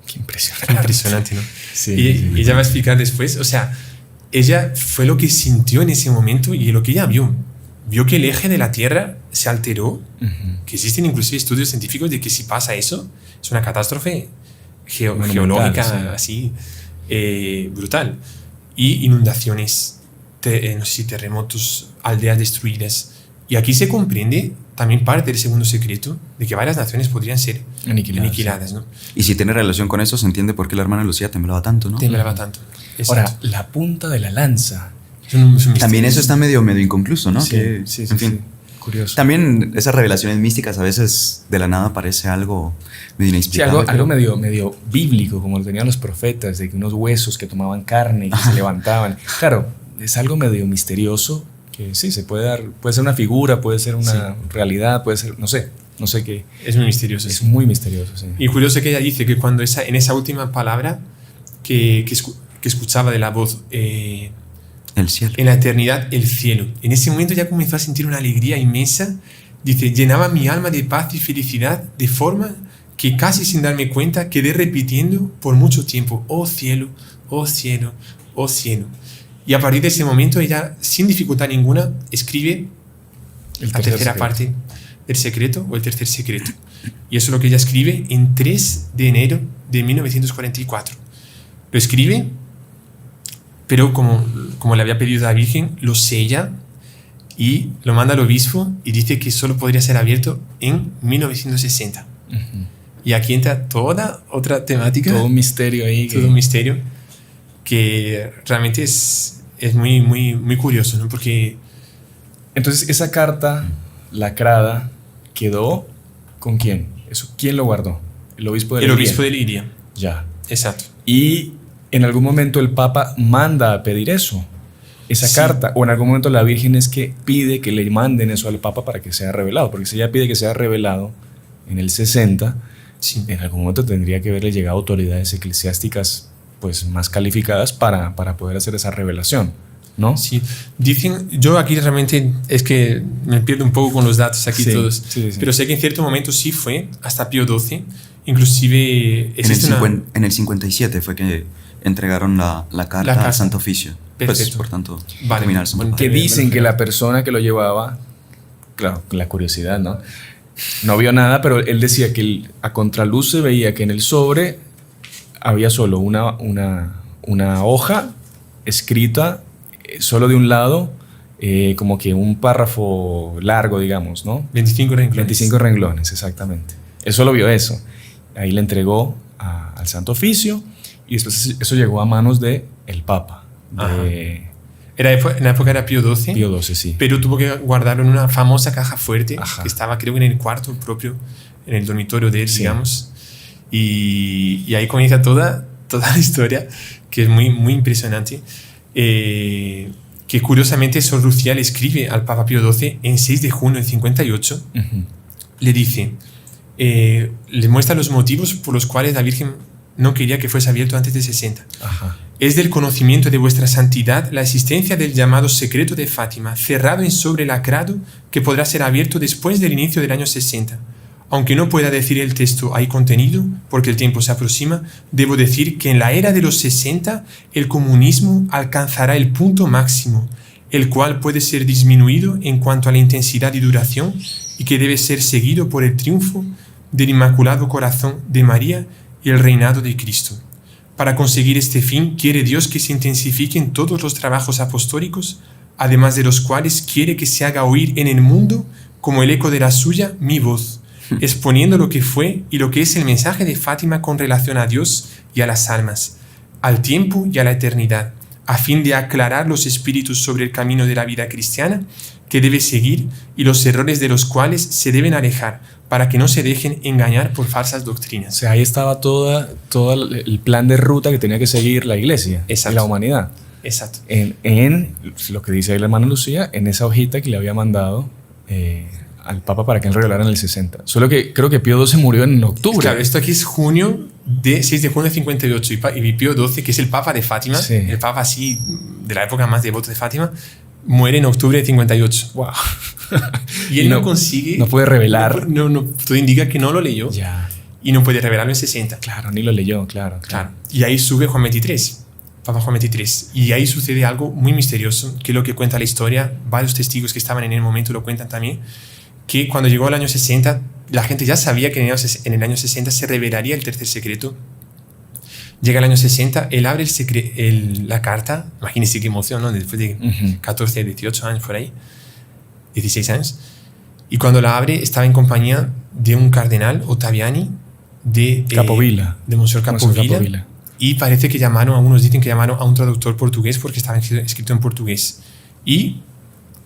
Qué impresionante. Impresionante, ¿no? Sí, y sí, ella va a explicar después, o sea, ella fue lo que sintió en ese momento y lo que ella vio. Vio que el eje de la Tierra se alteró, que existen inclusive estudios científicos de que si pasa eso, es una catástrofe Monumental, geológica sí. así, brutal. Y inundaciones, no sé si terremotos, aldeas destruidas. Y aquí se comprende también parte del segundo secreto de que varias naciones podrían ser aniquiladas, ¿no? Y si tiene relación con eso, se entiende por qué la hermana Lucía temblaba tanto, ¿no? Temblaba tanto. Ahora, Exacto. la punta de la lanza. Es un misterio. También eso está medio inconcluso, ¿no? Sí, Que, sí, en fin. Curioso. También esas revelaciones místicas a veces de la nada parece algo medio Sí, inexplicable. algo medio bíblico, como lo tenían los profetas, de que unos huesos que tomaban carne y que se levantaban. Claro, es algo medio misterioso que sí, se puede dar, puede ser una figura, puede ser una realidad, puede ser, no sé qué. Es muy misterioso. Es muy misterioso, sí. Y curioso que ella dice que cuando en esa última palabra que escuchaba de la voz, El cielo. en la eternidad, el cielo, en ese momento ya comenzó a sentir una alegría inmensa. Dice, llenaba mi alma de paz y felicidad de forma que casi sin darme cuenta quedé repitiendo por mucho tiempo, oh cielo, oh cielo, oh cielo. Y a partir de ese momento ella, sin dificultad ninguna, escribe la tercera parte del secreto o el tercer secreto. Y eso es lo que ella escribe en 3 de enero de 1944. Lo escribe, pero como le había pedido a la Virgen, lo sella y lo manda al obispo y dice que solo podría ser abierto en 1960. Y aquí entra toda otra temática. Todo un misterio ahí. Todo un misterio que realmente es muy, muy, muy curioso, ¿no? Porque... Entonces, esa carta lacrada quedó ¿con quién? ¿Quién lo guardó? El obispo de Liria. El obispo de Liria. Ya. Exacto. Y en algún momento el Papa manda a pedir eso, esa carta, o en algún momento la Virgen es que pide que le manden eso al Papa para que sea revelado, porque si ella pide que sea revelado en el 60, en algún momento tendría que haberle llegado a autoridades eclesiásticas pues más calificadas para poder hacer esa revelación, ¿no? Sí, dicen, yo aquí realmente es que me pierdo un poco con los datos aquí todos, pero sé que en cierto momento sí fue hasta Pío XII, inclusive en el 57 fue que entregaron la carta al Santo Oficio. Pues, por tanto, que dicen que la persona que lo llevaba, claro, la curiosidad, ¿no? No vio nada, pero él decía que a contraluz se veía que en el sobre había solo una hoja escrita solo de un lado, como que un párrafo largo, digamos, ¿no? 25 renglones. 25 renglones, exactamente. Él solo vio eso. Ahí le entregó al Santo Oficio y después eso llegó a manos del Papa. En la época era Pío XII. Pío XII, sí. Pero tuvo que guardarlo en una famosa caja fuerte que estaba, creo que en el cuarto propio, en el dormitorio de él, digamos. Y ahí comienza toda la historia, que es muy, muy impresionante. Que curiosamente Sor Lucía le escribe al Papa Pío XII en 6 de junio de 58. Le dice, le muestra los motivos por los cuales la Virgen no quería que fuese abierto antes de 60. Es del conocimiento de vuestra santidad la existencia del llamado secreto de Fátima, cerrado en sobre lacrado, que podrá ser abierto después del inicio del año 60. Aunque no pueda decir el texto ahí contenido, porque el tiempo se aproxima, debo decir que en la era de los 60 el comunismo alcanzará el punto máximo, el cual puede ser disminuido en cuanto a la intensidad y duración, y que debe ser seguido por el triunfo del Inmaculado Corazón de María y el reinado de Cristo. Para conseguir este fin, quiere Dios que se intensifiquen todos los trabajos apostólicos, además de los cuales quiere que se haga oír en el mundo, como el eco de la suya, mi voz, exponiendo lo que fue y lo que es el mensaje de Fátima con relación a Dios y a las almas, al tiempo y a la eternidad, a fin de aclarar los espíritus sobre el camino de la vida cristiana que debe seguir y los errores de los cuales se deben alejar, para que no se dejen engañar por falsas doctrinas. O sea, ahí estaba todo el plan de ruta que tenía que seguir la Iglesia y la humanidad. Exacto. En lo que dice ahí la hermana Lucía, en esa hojita que le había mandado al Papa para que él revelara en el 60. Solo que creo que Pío XII murió en octubre. Claro, esto aquí es 6 de junio de 58 y Pío XII, que es el Papa de Fátima, el Papa así de la época más devota de Fátima, muere en octubre de 58. Wow. Y él no consigue... No puede revelar. No, todo indica que no lo leyó. Ya. Y no puede revelarlo en 60. Claro, ni lo leyó, claro. Y ahí sube Juan XXIII, Papa Juan XXIII. Y ahí sucede algo muy misterioso, que es lo que cuenta la historia. Varios testigos que estaban en el momento lo cuentan también, que cuando llegó el año 60, la gente ya sabía que en el año 60 se revelaría el tercer secreto. Llega el año 60, él abre la carta, imagínense qué emoción, ¿no? Después de 14, 18 años por ahí, 16 años, y cuando la abre estaba en compañía de un cardenal, Ottaviani, de Capovilla, de Monseñor Capovilla, y parece que algunos dicen que llamaron a un traductor portugués porque estaba escrito en portugués. Y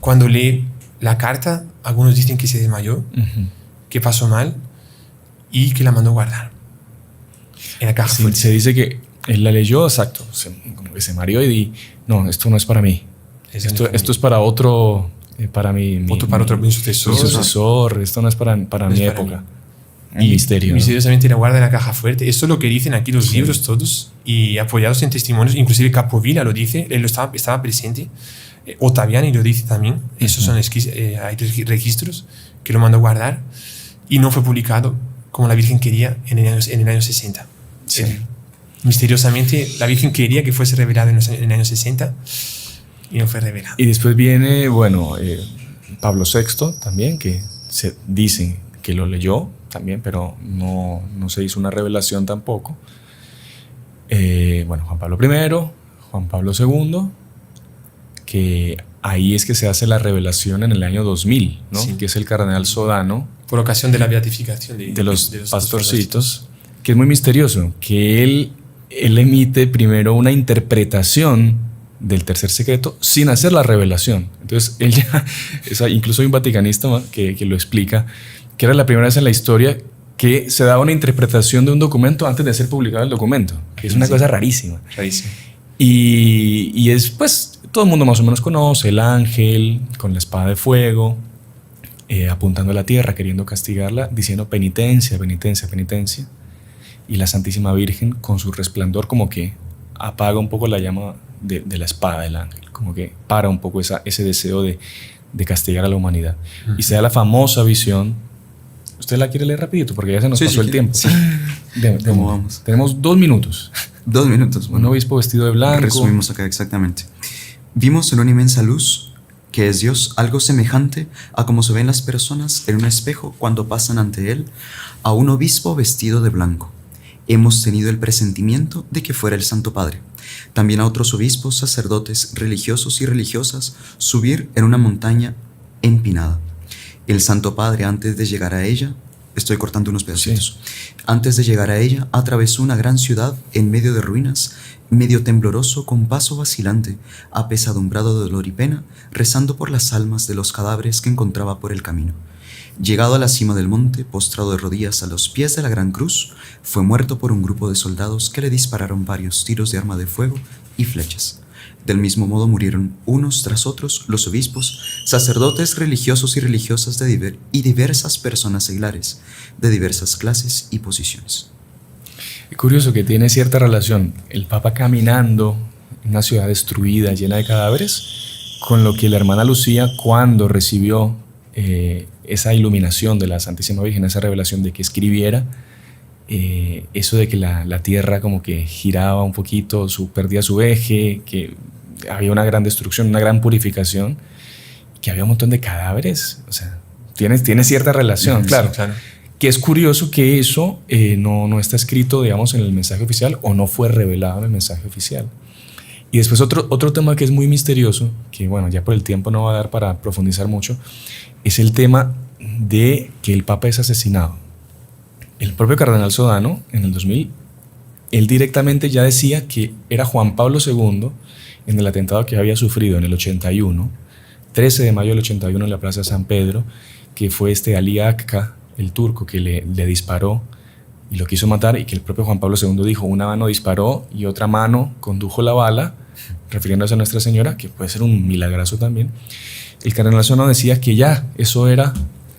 cuando lee la carta, algunos dicen que se desmayó, que pasó mal y que la mandó guardar en la caja fuerte. Se dice que él la leyó, exacto, como que se mareó y no, esto no es para mí. Esto es para otro, para para otro mi sucesor. Mi sucesor, esto no es para mi época. Un misterio. Misteriosamente la guarda en la caja fuerte. Esto es lo que dicen aquí los libros todos, y apoyados en testimonios. Inclusive Capovilla lo dice, él estaba presente. Ottaviani lo dice también. Esos son hay registros que lo mandó a guardar y no fue publicado como la Virgen quería en el año 60. Sí. Misteriosamente la Virgen quería que fuese revelado en el año 60 y no fue revelado. Y después viene, Pablo VI también, que se dice que lo leyó también, pero no se hizo una revelación tampoco. Juan Pablo I, Juan Pablo II, que ahí es que se hace la revelación en el año 2000, ¿no? Sí. Que es el cardenal Sodano. Por ocasión de la beatificación de los pastorcitos, que es muy misterioso, que él emite primero una interpretación del tercer secreto sin hacer la revelación. Entonces, él ya, incluso hay un vaticanista que lo explica, que era la primera vez en la historia que se daba una interpretación de un documento antes de ser publicado el documento, que es una cosa rarísima. Rarísimo. Y es, pues, todo el mundo más o menos conoce el ángel con la espada de fuego, apuntando a la tierra, queriendo castigarla, diciendo penitencia, penitencia, penitencia. Y la Santísima Virgen, con su resplandor, como que apaga un poco la llama de la espada del ángel, como que para un poco ese deseo de castigar a la humanidad. Y se da la famosa visión. ¿Usted la quiere leer rapidito? Porque ya se nos pasó el tiempo. Sí. ¿Cómo vamos? Tenemos 2 minutos. 2 minutos. Un obispo vestido de blanco. Resumimos acá exactamente. Vimos en una inmensa luz, que es Dios, algo semejante a como se ven las personas en un espejo cuando pasan ante él, a un obispo vestido de blanco. Hemos tenido el presentimiento de que fuera el Santo Padre. También a otros obispos, sacerdotes, religiosos y religiosas subir en una montaña empinada. El Santo Padre, antes de llegar a ella, estoy cortando unos pedacitos, antes de llegar a ella, atravesó una gran ciudad en medio de ruinas, medio tembloroso, con paso vacilante, apesadumbrado de dolor y pena, rezando por las almas de los cadáveres que encontraba por el camino. Llegado a la cima del monte, postrado de rodillas a los pies de la gran cruz, fue muerto por un grupo de soldados que le dispararon varios tiros de arma de fuego y flechas. Del mismo modo murieron unos tras otros los obispos, sacerdotes, religiosos y religiosas y diversas personas seglares, de diversas clases y posiciones. Es curioso que tiene cierta relación el Papa caminando en una ciudad destruida, llena de cadáveres, con lo que la hermana Lucía, cuando recibió esa iluminación de la Santísima Virgen, esa revelación de que escribiera, eso de que la tierra como que giraba un poquito, perdía su eje, que había una gran destrucción, una gran purificación, que había un montón de cadáveres. O sea, tiene cierta relación, claro. Sí, claro. Que es curioso que eso no está escrito, digamos, en el mensaje oficial, o no fue revelado en el mensaje oficial. Y después otro tema que es muy misterioso, que bueno, ya por el tiempo no va a dar para profundizar mucho, es el tema de que el Papa es asesinado. El propio cardenal Sodano, en el 2000, él directamente ya decía que era Juan Pablo II, en el atentado que había sufrido en el 81, 13 de mayo del 81 en la Plaza de San Pedro, que fue Ali Akka, el turco, que le disparó y lo quiso matar, y que el propio Juan Pablo II dijo, una mano disparó y otra mano condujo la bala, refiriéndose a Nuestra Señora, que puede ser un milagrazo también. El cardenal Sodano decía que ya eso era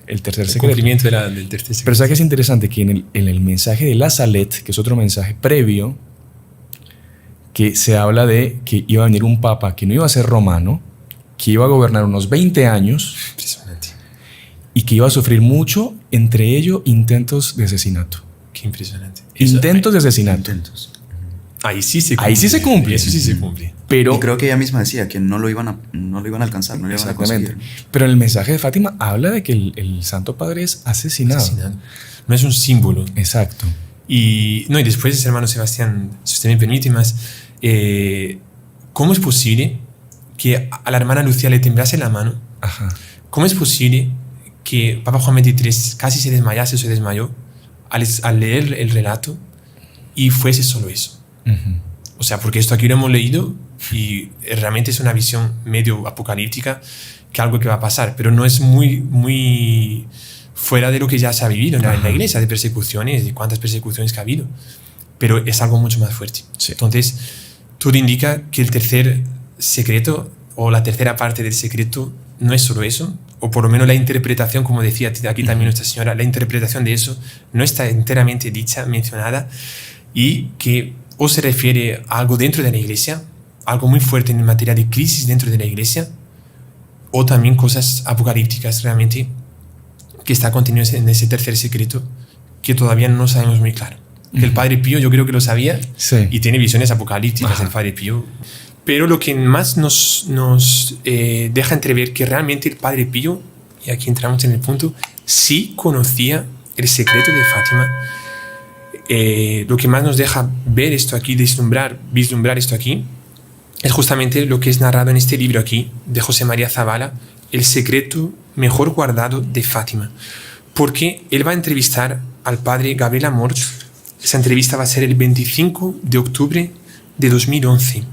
el tercer secreto. El cumplimiento del tercer secreto. Pero ¿sabes qué es interesante? Que en el mensaje de la Salette, que es otro mensaje previo, que se habla de que iba a venir un papa que no iba a ser romano, que iba a gobernar unos 20 años Impresionante. y que iba a sufrir mucho, entre ellos intentos de asesinato. Qué impresionante. Intentos de asesinato. Ahí sí se cumple. Ahí sí se cumple. Eso sí se cumple. Pero, Y creo que ella misma decía que no lo iban a alcanzar, no lo iban a exactamente. conseguir. Pero en el mensaje de Fátima habla de que el Santo Padre es asesinado. No es un símbolo. Exacto. Y después, hermano Sebastián, si usted me permite más, ¿cómo es posible que a la hermana Lucía le temblase la mano? Ajá. ¿Cómo es posible que Papa Juan XXIII casi se desmayó al leer el relato y fuese solo eso? Uh-huh. O sea, porque esto aquí lo hemos leído y realmente es una visión medio apocalíptica, que algo que va a pasar, pero no es muy fuera de lo que ya se ha vivido en la iglesia, de persecuciones, de cuántas persecuciones que ha habido, pero es algo mucho más fuerte. Sí. Entonces, todo indica que el tercer secreto o la tercera parte del secreto no es solo eso, o por lo menos la interpretación, como decía aquí también nuestra señora, la interpretación de eso no está enteramente dicha, mencionada, y que o se refiere a algo dentro de la iglesia, algo muy fuerte en materia de crisis dentro de la iglesia, o también cosas apocalípticas realmente que está contenido en ese tercer secreto que todavía no sabemos muy claro. Que el Padre Pío yo creo que lo sabía, Sí. y tiene visiones apocalípticas el Padre Pío. Pero lo que más nos deja entrever que realmente el Padre Pío, y aquí entramos en el punto, sí conocía el secreto de Fátima. Lo que más nos deja ver esto aquí, vislumbrar esto aquí, es justamente lo que es narrado en este libro aquí, de José María Zabala, El secreto mejor guardado de Fátima. Porque él va a entrevistar al padre Gabriel Amort. Esa entrevista va a ser el 25 de octubre de 2011.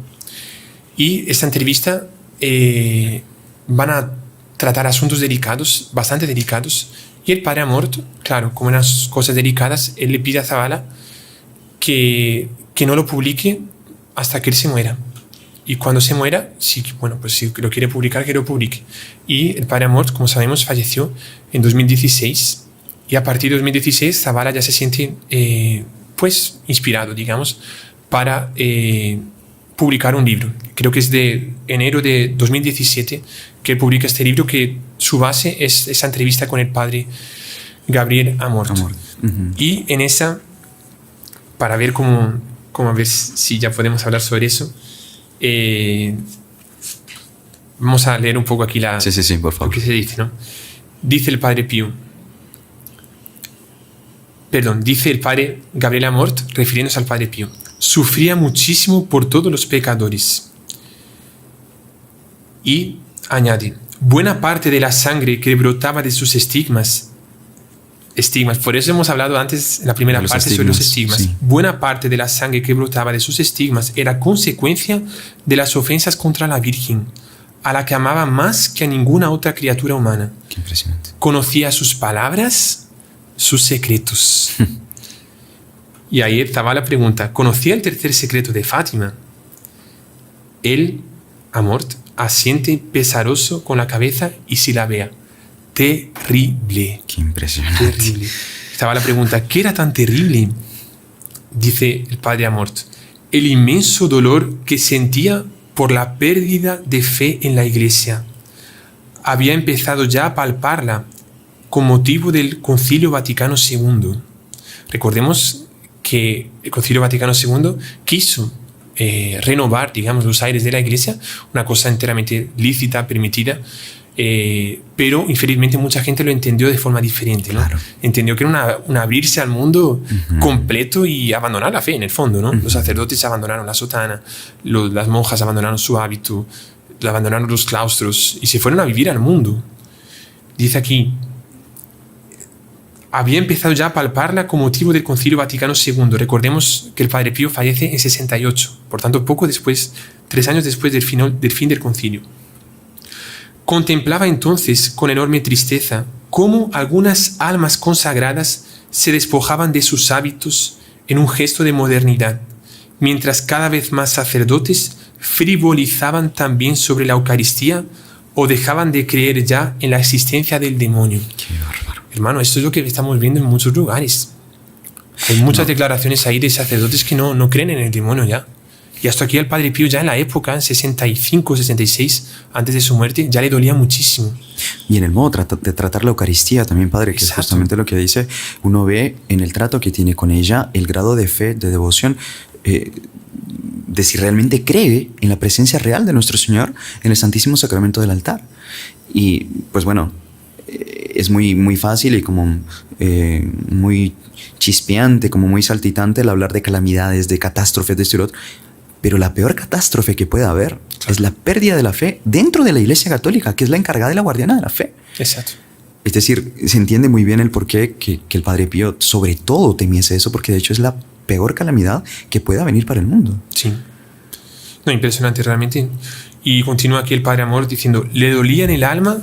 Y esta entrevista van a tratar asuntos delicados, bastante delicados. Y el padre Amort, claro, como unas cosas delicadas, él le pide a Zabala que no lo publique hasta que él se muera. Y cuando se muera, si lo quiere publicar, que lo publique. Y el padre Amort, como sabemos, falleció en 2016. Y a partir de 2016, Zabala ya se siente inspirado, digamos, para publicar un libro. Creo que es de enero de 2017 que él publica este libro, que su base es esa entrevista con el padre Gabriel Amort. Y en esa, para ver cómo a ver si ya podemos hablar sobre eso, vamos a leer un poco aquí Sí, por favor. lo que se dice, ¿no? Dice el padre Gabriel Amort, refiriéndose al Padre Pío: sufría muchísimo por todos los pecadores. Y añade: buena parte de la sangre que brotaba de sus estigmas, por eso hemos hablado antes en la primera parte sobre los estigmas. Sí. Buena parte de la sangre que brotaba de sus estigmas era consecuencia de las ofensas contra la Virgen, a la que amaba más que a ninguna otra criatura humana. Qué impresionante. Conocía sus palabras, sus secretos. Y ahí Zabala pregunta: ¿conocía el tercer secreto de Fátima? Él, Amort, asiente pesaroso con la cabeza y silabea: terrible. Qué impresionante. Terrible. Zabala pregunta: ¿qué era tan terrible? Dice el padre Amort: el inmenso dolor que sentía por la pérdida de fe en la Iglesia. Había empezado ya a palparla con motivo del Concilio Vaticano II. Recordemos que el Concilio Vaticano II quiso renovar, digamos, los aires de la Iglesia, una cosa enteramente lícita, permitida, pero infelizmente mucha gente lo entendió de forma diferente, ¿no? Claro. Entendió que era un abrirse al mundo completo y abandonar la fe, en el fondo, ¿no? Los sacerdotes abandonaron la sotana, las monjas abandonaron su hábito, abandonaron los claustros y se fueron a vivir al mundo. Dice aquí: había empezado ya a palparla con motivo del Concilio Vaticano II. Recordemos que el Padre Pío fallece en 68, por tanto poco después, 3 años después del fin del concilio. Contemplaba entonces con enorme tristeza cómo algunas almas consagradas se despojaban de sus hábitos en un gesto de modernidad, mientras cada vez más sacerdotes frivolizaban también sobre la Eucaristía o dejaban de creer ya en la existencia del demonio. Qué bárbaro. Hermano, esto es lo que estamos viendo en muchos lugares. Hay muchas declaraciones ahí de sacerdotes que no creen en el demonio ya. Y hasta aquí al Padre Pío ya en la época, en 65, 66, antes de su muerte, ya le dolía muchísimo. Y en el modo de tratar la Eucaristía también, Padre, que Exacto. es justamente lo que dice, uno ve en el trato que tiene con ella el grado de fe, de devoción, de si realmente cree en la presencia real de nuestro Señor en el Santísimo Sacramento del altar. Y pues bueno, es muy fácil y como muy chispeante, como muy saltitante el hablar de calamidades, de catástrofes, de esto y lo otro. Pero la peor catástrofe que puede haber es la pérdida de la fe dentro de la Iglesia Católica, que es la encargada y la guardiana de la fe. Exacto. Es decir, se entiende muy bien el porqué que el Padre Pío sobre todo temiese eso, porque de hecho es la peor calamidad que pueda venir para el mundo. Sí. No, impresionante realmente. Y continúa aquí el Padre Amort diciendo: le dolía en el alma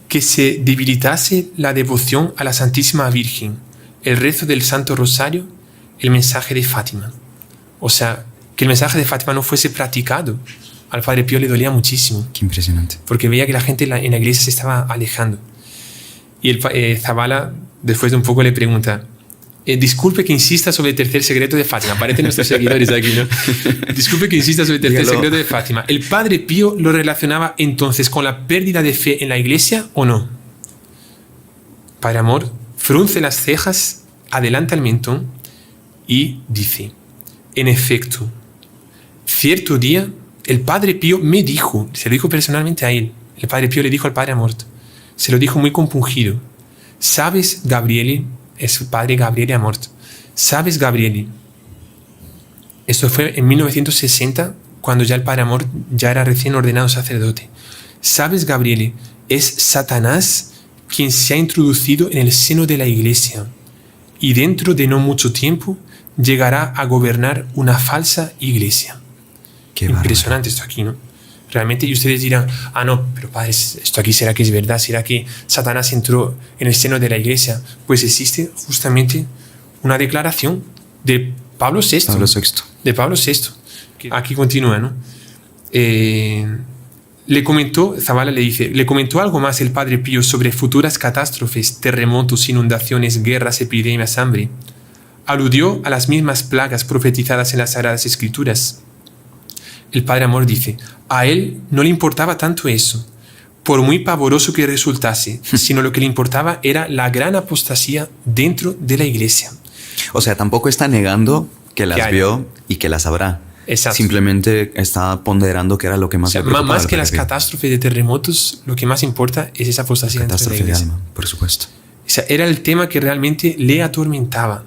que se debilitase la devoción a la Santísima Virgen, el rezo del Santo Rosario, el mensaje de Fátima. O sea, que el mensaje de Fátima no fuese practicado al Padre Pío le dolía muchísimo, Qué impresionante. porque veía que la gente en la iglesia se estaba alejando. Y Zabala, después de un poco, le pregunta, disculpe que insista sobre el tercer secreto de Fátima. Aparecen nuestros seguidores aquí, ¿no? Disculpe que insista sobre el tercer Dígalo. secreto de Fátima. ¿El Padre Pío lo relacionaba entonces con la pérdida de fe en la iglesia o no? Padre Amor frunce las cejas, adelanta el mentón y dice, en efecto, cierto día el Padre Pío me dijo, se lo dijo personalmente a él, el Padre Pío le dijo al Padre Amor, se lo dijo muy compungido, ¿sabes, Gabriele? Es el Padre Gabriele Amort. ¿Sabes, Gabriele? Esto fue en 1960, cuando ya el Padre Amort ya era recién ordenado sacerdote. ¿Sabes, Gabriele? Es Satanás quien se ha introducido en el seno de la iglesia y dentro de no mucho tiempo llegará a gobernar una falsa iglesia. Qué Impresionante esto aquí, ¿no? Realmente, y ustedes dirán, no, pero padre, esto aquí será que es verdad, será que Satanás entró en el seno de la iglesia. Pues existe justamente una declaración de Pablo VI. De Pablo VI. Aquí continúa, ¿no? Le comentó, Zabala le dice, le comentó algo más el Padre Pío sobre futuras catástrofes, terremotos, inundaciones, guerras, epidemias, hambre. Aludió a las mismas plagas profetizadas en las Sagradas Escrituras. El Padre Amor dice, a él no le importaba tanto eso, por muy pavoroso que resultase, sino lo que le importaba era la gran apostasía dentro de la iglesia. O sea, tampoco está negando que las hay. vio y que las habrá. Exacto. Simplemente está ponderando que era lo que más O sea, le preocupaba más al que las Padre Pío. catástrofes de terremotos, lo que más importa es esa apostasía dentro de la Catástrofe de iglesia. alma, por supuesto. O sea, era el tema que realmente le atormentaba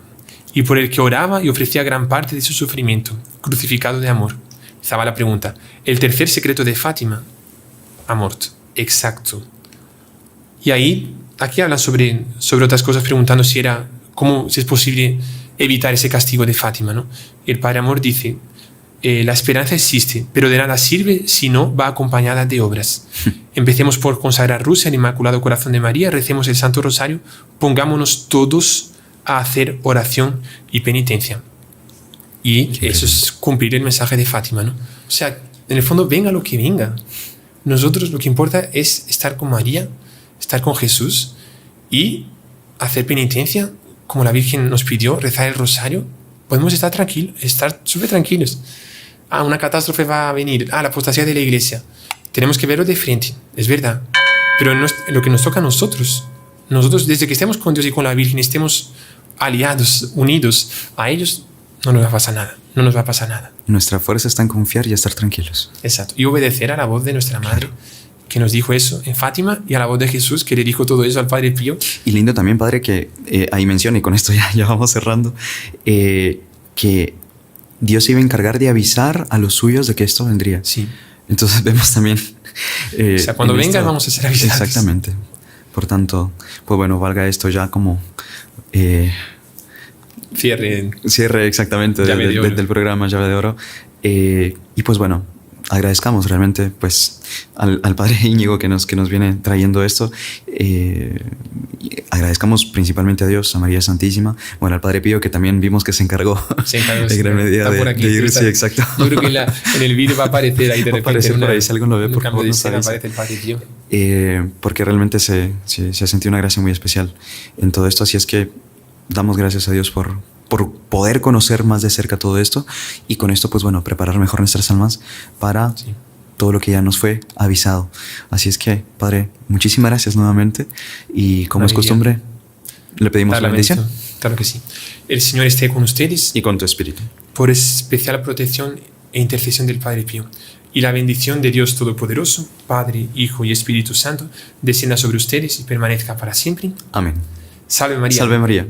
y por el que oraba y ofrecía gran parte de su sufrimiento, crucificado de amor. Estaba la pregunta, ¿el tercer secreto de Fátima? Amort, exacto. Y ahí, aquí hablan sobre otras cosas, preguntando si es posible evitar ese castigo de Fátima, ¿no? Y el Padre Amor dice, la esperanza existe, pero de nada sirve si no va acompañada de obras. Empecemos por consagrar Rusia al Inmaculado Corazón de María, recemos el Santo Rosario, pongámonos todos a hacer oración y penitencia. Y eso es cumplir el mensaje de Fátima, ¿no? O sea, en el fondo, venga lo que venga. Nosotros lo que importa es estar con María, estar con Jesús y hacer penitencia, como la Virgen nos pidió, rezar el rosario. Podemos estar tranquilos, estar súper tranquilos. Una catástrofe va a venir. La apostasía de la iglesia. Tenemos que verlo de frente, es verdad. Pero lo que nos toca a nosotros, desde que estemos con Dios y con la Virgen, estemos aliados, unidos a ellos, no nos va a pasar nada. No nos va a pasar nada. Nuestra fuerza está en confiar y estar tranquilos. Exacto. Y obedecer a la voz de nuestra Madre, que nos dijo eso en Fátima, y a la voz de Jesús, que le dijo todo eso al Padre Pío. Y lindo también, Padre, que ahí menciona, y con esto ya vamos cerrando, que Dios se iba a encargar de avisar a los suyos de que esto vendría. Sí. Entonces vemos también... o sea, cuando venga vamos a ser avisados. Exactamente. Por tanto, pues bueno, valga esto ya como... Cierre exactamente del programa Llave de Oro. Y pues bueno, agradezcamos realmente pues al Padre Íñigo que nos viene trayendo esto. Agradezcamos principalmente a Dios, a María Santísima, bueno, al Padre Pío que también vimos que se encargó de gran medida de ir. Sí, exacto. Yo creo que en el vídeo va a aparecer ahí de repente. Por ahí, si alguien lo ve, por favor, nos avisa. Aparece el Padre Pío. Porque realmente se ha sentido una gracia muy especial en todo esto, así es que damos gracias a Dios por poder conocer más de cerca todo esto y con esto, pues bueno, preparar mejor nuestras almas para todo lo que ya nos fue avisado. Así es que, Padre, muchísimas gracias nuevamente y como es costumbre, le pedimos la bendición. Claro que sí. El Señor esté con ustedes y con tu espíritu. Por especial protección e intercesión del Padre Pío. Y la bendición de Dios Todopoderoso, Padre, Hijo y Espíritu Santo, descienda sobre ustedes y permanezca para siempre. Amén. Salve María. Salve María.